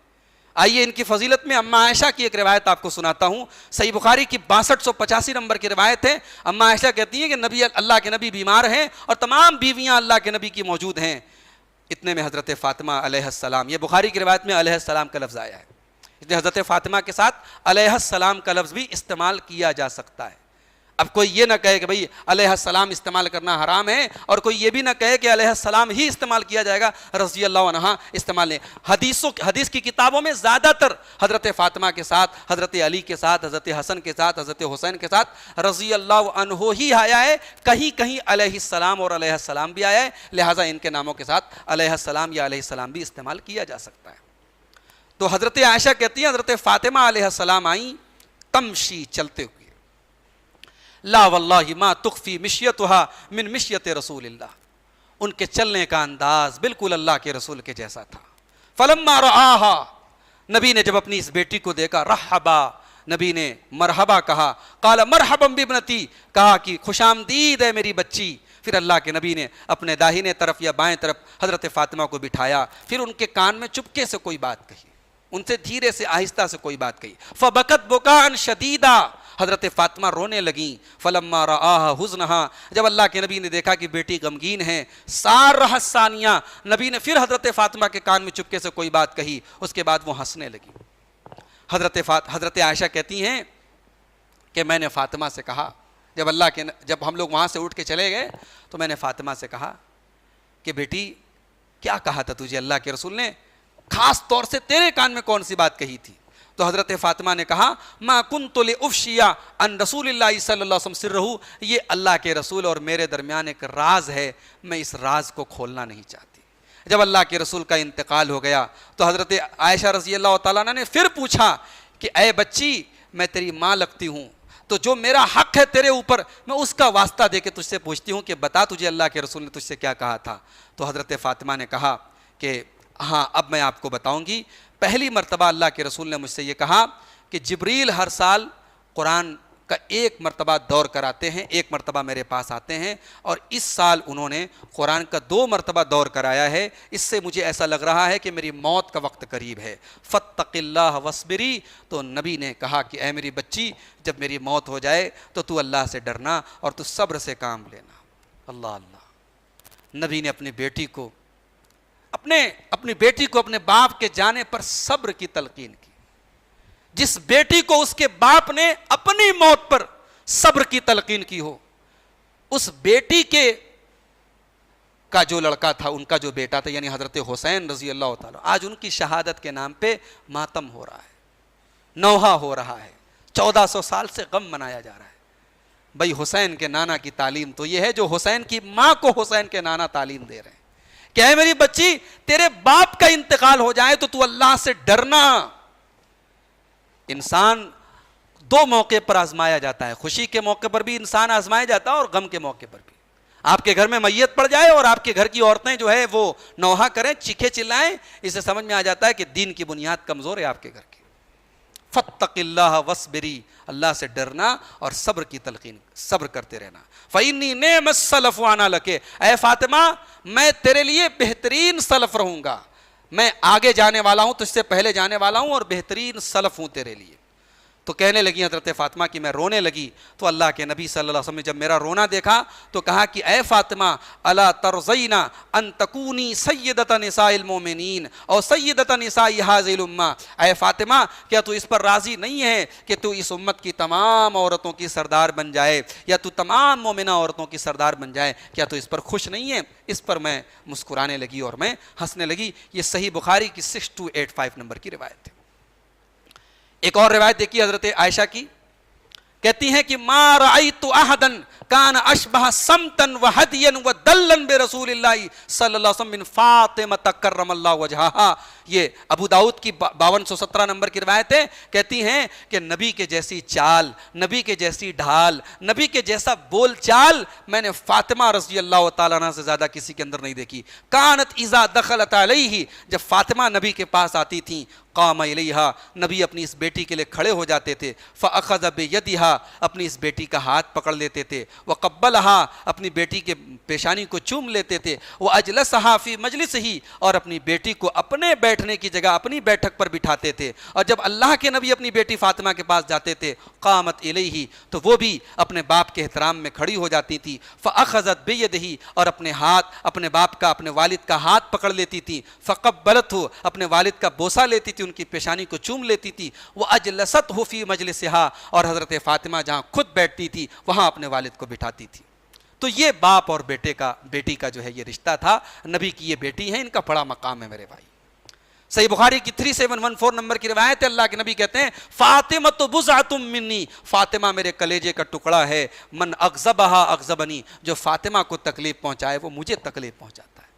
آئیے ان کی فضیلت میں اماں عائشہ کی ایک روایت آپ کو سناتا ہوں. صحیح بخاری کی 6285 نمبر کی روایت ہے. اماں عائشہ کہتی ہیں کہ اللہ کے نبی بیمار ہیں اور تمام بیویاں اللہ کے نبی کی موجود ہیں. اتنے میں حضرت فاطمہ علیہ السلام, یہ بخاری کی روایت میں علیہ السلام کا لفظ آیا ہے, اس لیے حضرت فاطمہ کے ساتھ علیہ السلام کا لفظ بھی استعمال کیا جا سکتا ہے. اب کوئی یہ نہ کہے کہ بھئی علیہ السلام استعمال کرنا حرام ہے, اور کوئی یہ بھی نہ کہے کہ علیہ السلام ہی استعمال کیا جائے گا, رضی اللہ عنہ استعمال نہیں. حدیث کی کتابوں میں زیادہ تر حضرت فاطمہ کے ساتھ, حضرت علی کے ساتھ, حضرت حسن کے ساتھ, حضرت حسین کے ساتھ رضی اللہ عنہ ہی آیا ہے. کہیں کہیں علیہ السلام اور علیہ السلام بھی آیا ہے, لہٰذا ان کے ناموں کے ساتھ علیہ السلام یا علیہ السلام بھی استعمال کیا جا سکتا ہے. تو حضرت عائشہ کہتی ہیں حضرت فاطمہ علیہ السلام آئیں تمشی, چلتے ہوئے, لا واللہ ما تخفی مشیتها من مشیت رسول اللہ, ان کے چلنے کا انداز بالکل اللہ کے رسول کے جیسا تھا. فلما رآہا, نبی نے جب اپنی اس بیٹی کو دیکھا, رحبا, نبی نے مرحبا کہا, قال مرحبا بابنتی, کہا کہ خوش آمدید ہے میری بچی. پھر اللہ کے نبی نے اپنے داہنے طرف یا بائیں طرف حضرت فاطمہ کو بٹھایا, پھر ان کے کان میں چپکے سے کوئی بات کہی. ان سے دھیرے سے آہستہ سے کوئی بات کہی. فبکت بکاء شدیدا، حضرت فاطمہ رونے لگیں. فلما رآها حزنها، جب اللہ کے نبی نے دیکھا کہ بیٹی غمگین ہے، سارہ ثانیہ، نبی نے پھر حضرت فاطمہ کے کان میں چپکے سے کوئی بات کہی، اس کے بعد وہ ہنسنے لگی. حضرت عائشہ کہتی ہیں کہ میں نے فاطمہ سے کہا، جب ہم لوگ وہاں سے اٹھ کے چلے گئے تو میں نے فاطمہ سے کہا کہ بیٹی کیا کہا تھا تجھے اللہ کے رسول نے، خاص طور سے تیرے کان میں کون سی بات کہی تھی؟ تو حضرت فاطمہ نے کہا ما کنت لافشی عن رسول اللہ صلی اللہ علیہ وسلم سرہ، یہ اللہ کے رسول اور میرے درمیان ایک راز ہے، میں اس راز کو کھولنا نہیں چاہتی. جب اللہ کے رسول کا انتقال ہو گیا تو حضرت عائشہ رضی اللہ تعالیٰ عنہ نے پھر پوچھا کہ اے بچی، میں تیری ماں لگتی ہوں، تو جو میرا حق ہے تیرے اوپر میں اس کا واسطہ دے کے تجھ سے پوچھتی ہوں کہ بتا تجھے اللہ کے رسول نے تجھ سے کیا کہا تھا. تو حضرت فاطمہ نے کہا کہ ہاں اب میں آپ کو بتاؤں گی. پہلی مرتبہ اللہ کے رسول نے مجھ سے یہ کہا کہ جبریل ہر سال قرآن کا ایک مرتبہ دور کراتے ہیں، ایک مرتبہ میرے پاس آتے ہیں، اور اس سال انہوں نے قرآن کا 2 مرتبہ دور کرایا ہے. اس سے مجھے ایسا لگ رہا ہے کہ میری موت کا وقت قریب ہے. فاتق اللہ واصبری، تو نبی نے کہا کہ اے میری بچی، جب میری موت ہو جائے تو تو اللہ سے ڈرنا اور تو صبر سے کام لینا. اللہ اللہ، نبی نے اپنی بیٹی کو اپنے باپ کے جانے پر صبر کی تلقین کی. جس بیٹی کو اس کے باپ نے اپنی موت پر صبر کی تلقین کی ہو، اس بیٹی کا جو لڑکا تھا، ان کا جو بیٹا تھا، یعنی حضرت حسین رضی اللہ تعالیٰ، آج ان کی شہادت کے نام پہ ماتم ہو رہا ہے، نوحہ ہو رہا ہے، 1400 سال سے غم منایا جا رہا ہے. بھائی حسین کے نانا کی تعلیم تو یہ ہے جو حسین کی ماں کو حسین کے نانا تعلیم دے رہے ہیں کہ اے میری بچی، تیرے باپ کا انتقال ہو جائے تو اللہ سے ڈرنا. انسان 2 موقع پر آزمایا جاتا ہے، خوشی کے موقع پر بھی انسان آزمایا جاتا ہے اور غم کے موقع پر بھی. آپ کے گھر میں میت پڑ جائے اور آپ کے گھر کی عورتیں جو ہے وہ نوحہ کریں، چیخے چلائیں، اسے سمجھ میں آ جاتا ہے کہ دین کی بنیاد کمزور ہے آپ کے گھر کی. فاتق اللہ واصبری، اللہ سے ڈرنا اور صبر کی تلقین، صبر کرتے رہنا. فإنی نعم السلف وأنا لک، اے فاطمہ میں تیرے لیے بہترین سلف رہوں گا، میں آگے جانے والا ہوں، تجھ سے پہلے جانے والا ہوں اور بہترین سلف ہوں تیرے لیے. تو کہنے لگی حضرت فاطمہ کی میں رونے لگی. تو اللہ کے نبی صلی اللہ علیہ وسلم نے جب میرا رونا دیکھا تو کہا کہ اے فاطمہ الا ترضین ان تکونی سیدۃ نساء المؤمنین اور سیدۃ نساء هذه الامہ، اے فاطمہ کیا تو اس پر راضی نہیں ہے کہ تو اس امت کی تمام عورتوں کی سردار بن جائے، یا تو تمام مومنہ عورتوں کی سردار بن جائے، کیا تو اس پر خوش نہیں ہے؟ اس پر میں مسکرانے لگی اور میں ہنسنے لگی. یہ صحیح بخاری کی 6285 نمبر کی روایت ہے. ایک اور روایت دیکھیے حضرت عائشہ کی، کہتی ہیں کہ ما رأیت احدا کان اشبہ سمتا وہدیا ودلا برسول اللہ صلی اللہ علیہ وسلم من فاطمہ کرم اللہ وجہہا. یہ ابو داؤد کی 5217 نمبر کی روایت ہے. کہتی ہیں کہ نبی کے جیسی چال، نبی کے جیسی ڈھال، نبی کے جیسا بول چال میں نے فاطمہ رضی اللہ تعالیٰ عنہ سے زیادہ کسی کے اندر نہیں دیکھی. کانت اذا دخلت علیہ، جب فاطمہ نبی کے پاس آتی تھیں، قام الیہا، نبی اپنی اس بیٹی کے لیے کھڑے ہو جاتے تھے، فاخذ بیدہا، اپنی اس بیٹی کا ہاتھ پکڑ لیتے تھے، وقبلہا، اپنی بیٹی کے پیشانی کو چوم لیتے تھے، واجلسہا فی مجلسہ، اور اپنی بیٹی کو اپنے بیٹھنے کی جگہ اپنی بیٹھک پر بٹھاتے تھے. اور جب اللہ کے نبی اپنی بیٹی فاطمہ کے پاس جاتے تھے، قامت الیہ، تو وہ بھی اپنے باپ کے احترام میں کھڑی ہو جاتی تھی. فاخذت بیدہ، اور اپنے ہاتھ، اپنے باپ کا، اپنے والد کا ہاتھ پکڑ لیتی تھی. فقبلتہ، اپنے والد کا بوسہ لیتی تھی، ان کی پیشانی کو چوم لیتی تھی. واجلستہ فی مجلسہا، اور حضرت فاطمہ جہاں خود بیٹھتی تھی وہاں اپنے والد کو بٹھاتی تھی. تو یہ باپ اور بیٹی کا جو ہے یہ رشتہ تھا. نبی کی یہ بیٹی ہے، ان کا بڑا مقام ہے میرے بھائی. صحیح بخاری کی 3714 نمبر کی روایت ہے، اللہ کے نبی کہتے ہیں فاطمہ تو بضعۃ منی، فاطمہ میرے کلیجے کا ٹکڑا ہے. من اغضبہا اغضبنی، جو فاطمہ کو تکلیف پہنچائے وہ مجھے تکلیف پہنچاتا ہے.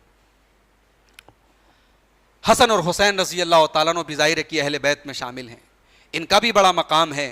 حسن اور حسین رضی اللہ تعالیٰ عنہ بھی ظاہر ہے کہ اہل بیت میں شامل ہیں، ان کا بھی بڑا مقام ہے.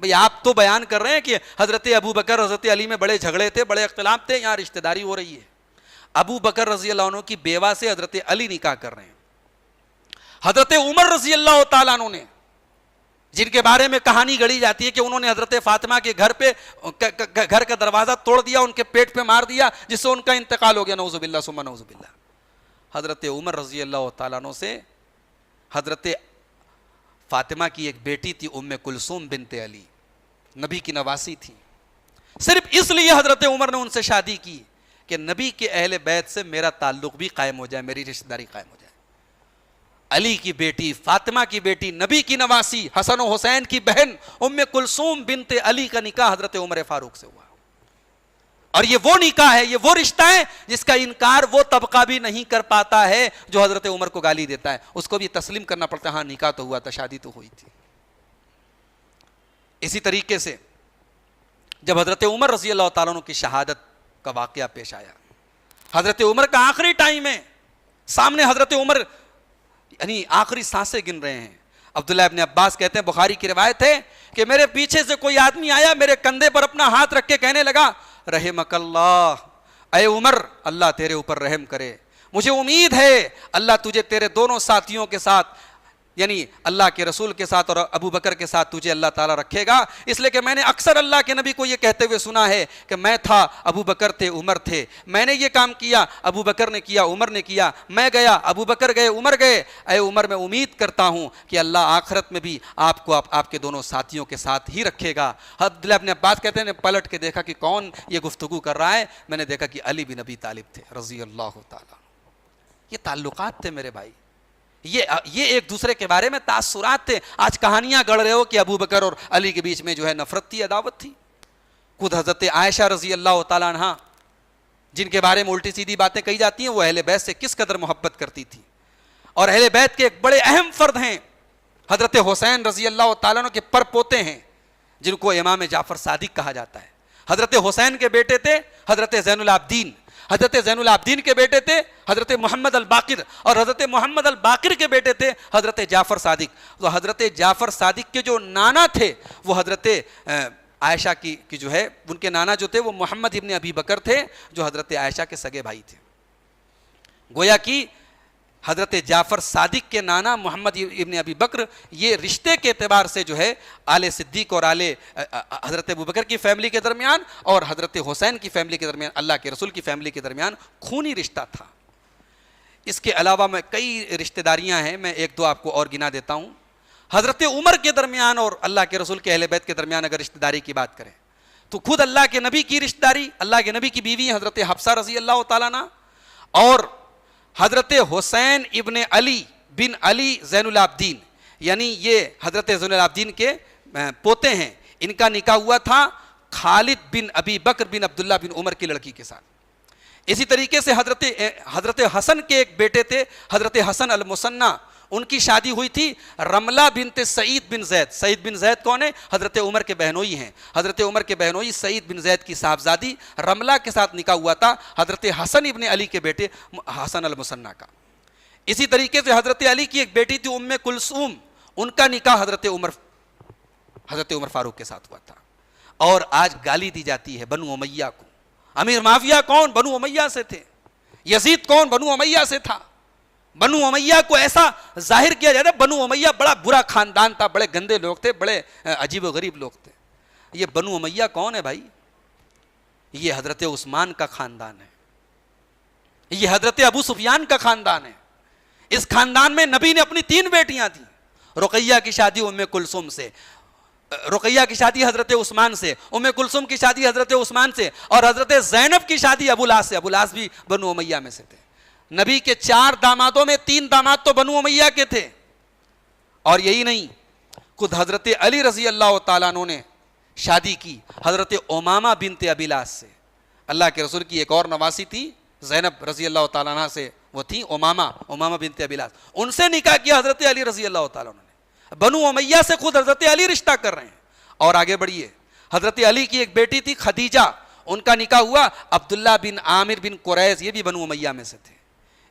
بھئی آپ تو بیان کر رہے ہیں کہ حضرت ابو بکر حضرت علی میں بڑے جھگڑے تھے, بڑے اختلاف تھے, یہاں رشتہ داری ہو رہی ہے. ابو بکر رضی اللہ عنہ کی بیوہ سے حضرت علی نکاح کر رہے ہیں. حضرت عمر رضی اللہ تعالیٰ عنہ نے, جن کے بارے میں کہانی گڑھی جاتی ہے کہ انہوں نے حضرت فاطمہ کے گھر کا دروازہ توڑ دیا, ان کے پیٹ پہ مار دیا, جس سے ان کا انتقال ہو گیا, نعوذ باللہ ثم نعوذ باللہ. حضرت عمر رضی اللہ تعالیٰ عنہ سے حضرت فاطمہ کی ایک بیٹی تھی ام کلثوم بنت علی, نبی کی نواسی تھی. صرف اس لیے حضرت عمر نے ان سے شادی کی کہ نبی کے اہل بیت سے میرا تعلق بھی قائم ہو جائے, میری رشتہ داری قائم ہو جائے. علی کی بیٹی, فاطمہ کی بیٹی, نبی کی نواسی, حسن و حسین کی بہن ام کلثوم بنت علی کا نکاح حضرت عمر فاروق سے ہوا. اور یہ وہ نکاح ہے, یہ وہ رشتہ ہے جس کا انکار وہ طبقہ بھی نہیں کر پاتا ہے جو حضرت عمر کو گالی دیتا ہے. اس کو بھی تسلیم کرنا پڑتا ہے, ہاں نکاح تو ہوا تھا, شادی تو ہوئی تھی. اسی طریقے سے جب حضرت عمر رضی اللہ تعالیٰ عنہ کی شہادت کا واقعہ پیش آیا, حضرت عمر کا آخری ٹائم ہے, سامنے حضرت عمر یعنی آخری سانسیں گن رہے ہیں. عبداللہ ابن عباس کہتے ہیں, بخاری کی روایت ہے کہ میرے پیچھے سے کوئی آدمی آیا, میرے کندھے پر اپنا ہاتھ رکھ کے کہنے لگا, رحمک اللہ, اے عمر اللہ تیرے اوپر رحم کرے, مجھے امید ہے اللہ تجھے تیرے دونوں ساتھیوں کے ساتھ, یعنی اللہ کے رسول کے ساتھ اور ابو بکر کے ساتھ تجھے اللہ تعالیٰ رکھے گا. اس لیے کہ میں نے اکثر اللہ کے نبی کو یہ کہتے ہوئے سنا ہے کہ میں تھا, ابو بکر تھے, عمر تھے, میں نے یہ کام کیا, ابو بکر نے کیا, عمر نے کیا, میں گیا, ابو بکر گئے, عمر گئے. اے عمر میں امید کرتا ہوں کہ اللہ آخرت میں بھی آپ کو آپ کے دونوں ساتھیوں کے ساتھ ہی رکھے گا. عبداللہ ابن عباس کہتے ہیں نے پلٹ کے دیکھا کہ کون یہ گفتگو کر رہا ہے, میں نے دیکھا کہ علی بن ابی طالب تھے رضی اللہ تعالیٰ. یہ تعلقات تھے میرے بھائی, یہ ایک دوسرے کے بارے میں تاثرات تھے. آج کہانیاں گڑھ رہے ہو کہ ابو بکر اور علی کے بیچ میں جو ہے نفرت تھی, عداوت تھی. خود حضرت عائشہ رضی اللہ تعالیٰ عنہا, جن کے بارے میں الٹی سیدھی باتیں کہی جاتی ہیں, وہ اہل بیت سے کس قدر محبت کرتی تھی. اور اہل بیت کے ایک بڑے اہم فرد ہیں حضرت حسین رضی اللہ تعالیٰ عنہ کے پر پوتے ہیں, جن کو امام جعفر صادق کہا جاتا ہے. حضرت حسین کے بیٹے تھے حضرت زین العابدین, حضرت زین العابدین کے بیٹے تھے حضرت محمد الباقر, اور حضرت محمد الباقر کے بیٹے تھے حضرت جعفر صادق. تو حضرت جعفر صادق کے جو نانا تھے وہ حضرت عائشہ کی جو ہے, ان کے نانا جو تھے وہ محمد ابن ابی بکر تھے, جو حضرت عائشہ کے سگے بھائی تھے. گویا کہ حضرت جعفر صادق کے نانا محمد ابن ابی بکر, یہ رشتے کے اعتبار سے جو ہے آل صدیق اور آل حضرت ابو بکر کی فیملی کے درمیان اور حضرت حسین کی فیملی کے درمیان, اللہ کے رسول کی فیملی کے درمیان خونی رشتہ تھا. اس کے علاوہ میں کئی رشتہ داریاں ہیں, میں ایک دو آپ کو اور گنا دیتا ہوں. حضرت عمر کے درمیان اور اللہ کے رسول کے اہل بیت کے درمیان اگر رشتہ داری کی بات کریں تو خود اللہ کے نبی کی رشتہ داری, اللہ کے نبی کی بیوی حضرت حفصہ رضی اللہ تعالیٰ عنہ اور حضرت حسین ابن علی بن علی زین العابدین, یعنی یہ حضرت زین العابدین کے پوتے ہیں, ان کا نکاح ہوا تھا خالد بن ابی بکر بن عبداللہ بن عمر کی لڑکی کے ساتھ. اسی طریقے سے حضرت حسن کے ایک بیٹے تھے حضرت حسن المثنی, ان کی شادی ہوئی تھی رملہ بنت سعید بن زید. سعید بن زید کون ہے؟ حضرت عمر کے بہنوئی ہیں. حضرت عمر کے بہنوئی سعید بن زید کی صاحبزادی رملہ کے ساتھ نکاح ہوا تھا حضرت حسن ابن علی کے بیٹے حسن المثنی کا. اسی طریقے سے حضرت علی کی ایک بیٹی تھی ام کلثوم, ان کا نکاح حضرت عمر فاروق کے ساتھ ہوا تھا. اور آج گالی دی جاتی ہے بنو امیہ کو. امیر معاویہ کون؟ بنو امیہ سے تھے. یزید کون؟ بنو امیہ سے تھا. بنو امیہ کو ایسا ظاہر کیا جاتا ہے بنو امیہ بڑا برا خاندان تھا, بڑے گندے لوگ تھے, بڑے عجیب و غریب لوگ تھے. یہ بنو امیہ کون ہے بھائی؟ یہ حضرت عثمان کا خاندان ہے, یہ حضرت ابو سفیان کا خاندان ہے. اس خاندان میں نبی نے اپنی 3 بیٹیاں تھیں. رقیہ کی شادی ام کلثوم سے, رقیہ کی شادی حضرت عثمان سے, ام کلثوم کی شادی حضرت عثمان سے, اور حضرت زینب کی شادی ابو العاص سے. ابو العاص بھی بنو امیہ میں سے تھے. نبی کے 4 دامادوں میں 3 داماد تو بنو امیہ کے تھے. اور یہی نہیں, خود حضرت علی رضی اللہ تعالیٰ عنہ نے شادی کی حضرت امامہ بنت ابی العاص سے. اللہ کے رسول کی ایک اور نواسی تھی زینب رضی اللہ تعالیٰ عنہ سے, وہ تھی امامہ بنت ابی العاص, ان سے نکاح کیا حضرت علی رضی اللہ تعالیٰ عنہ نے. بنو امیہ سے خود حضرت علی رشتہ کر رہے ہیں. اور آگے بڑھیے, حضرت علی کی ایک بیٹی تھی خدیجہ, ان کا نکاح ہوا عبداللہ بن عامر بن قریظ, یہ بھی بنو امیہ میں سے تھے.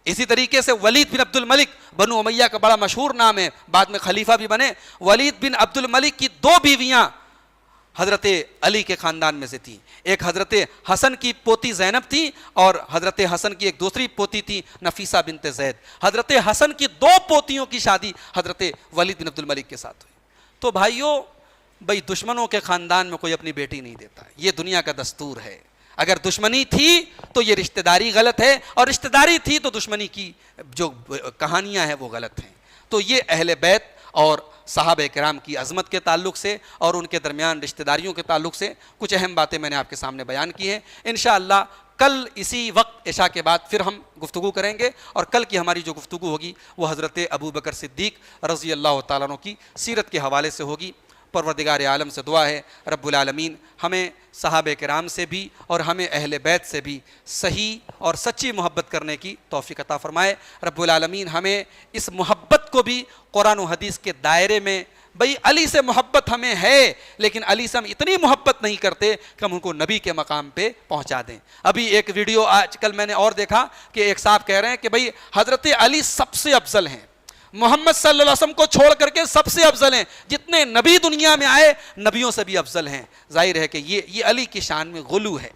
اسی طریقے سے ولید بن عبد الملک, بنو امیہ کا بڑا مشہور نام ہے, بعد میں خلیفہ بھی بنے. ولید بن عبد الملک کی 2 بیویاں حضرت علی کے خاندان میں سے تھی، ایک حضرت حسن کی پوتی زینب تھی اور حضرت حسن کی ایک دوسری پوتی تھی نفیسہ بنت زید۔ حضرت حسن کی 2 پوتیوں کی شادی حضرت ولید بن عبد الملک کے ساتھ ہوئی۔ تو بھائیو، بھائی دشمنوں کے خاندان میں کوئی اپنی بیٹی نہیں دیتا، یہ دنیا کا دستور ہے۔ اگر دشمنی تھی تو یہ رشتہ داری غلط ہے، اور رشتہ داری تھی تو دشمنی کی جو کہانیاں ہیں وہ غلط ہیں۔ تو یہ اہل بیت اور صحابہ کرام کی عظمت کے تعلق سے اور ان کے درمیان رشتہ داریوں کے تعلق سے کچھ اہم باتیں میں نے آپ کے سامنے بیان کی ہیں۔ انشاءاللہ کل اسی وقت عشاء کے بعد پھر ہم گفتگو کریں گے، اور کل کی ہماری جو گفتگو ہوگی وہ حضرت ابو بکر صدیق رضی اللہ تعالیٰ عنہ کی سیرت کے حوالے سے ہوگی۔ پروردگار عالم سے دعا ہے رب العالمین ہمیں صحابہ کرام سے بھی اور ہمیں اہل بیت سے بھی صحیح اور سچی محبت کرنے کی توفیق عطا فرمائے۔ رب العالمین ہمیں اس محبت کو بھی قرآن و حدیث کے دائرے میں، بھئی علی سے محبت ہمیں ہے لیکن علی سے ہم اتنی محبت نہیں کرتے کہ ہم ان کو نبی کے مقام پہ پہنچا دیں۔ ابھی ایک ویڈیو آج کل میں نے اور دیکھا کہ ایک صاحب کہہ رہے ہیں کہ بھئی حضرت علی سب سے افضل ہیں، محمد صلی اللہ علیہ وسلم کو چھوڑ کر کے سب سے افضل ہیں، جتنے نبی دنیا میں آئے نبیوں سے بھی افضل ہیں۔ ظاہر ہے کہ یہ علی کی شان میں غلو ہے،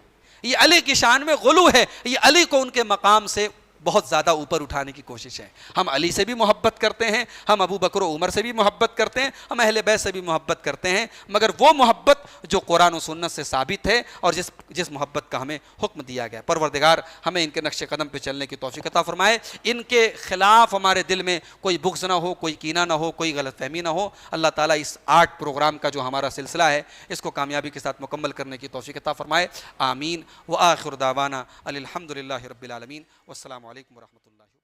یہ علی کی شان میں غلو ہے، یہ علی کو ان کے مقام سے بہت زیادہ اوپر اٹھانے کی کوشش ہے۔ ہم علی سے بھی محبت کرتے ہیں، ہم ابو بکر و عمر سے بھی محبت کرتے ہیں، ہم اہل بیت سے بھی محبت کرتے ہیں، مگر وہ محبت جو قرآن و سنت سے ثابت ہے اور جس محبت کا ہمیں حکم دیا گیا۔ پروردگار ہمیں ان کے نقش قدم پہ چلنے کی توفیق عطا فرمائے، ان کے خلاف ہمارے دل میں کوئی بغض نہ ہو، کوئی کینہ نہ ہو، کوئی غلط فہمی نہ ہو۔ اللہ تعالیٰ اس 8 پروگرام کا جو ہمارا سلسلہ ہے اس کو کامیابی کے ساتھ مکمل کرنے کی توفیق عطا فرمائے، آمین۔ وآخر دعوانا الحمدللہ رب العالمین، والسلام علیکم ورحمۃ اللہ۔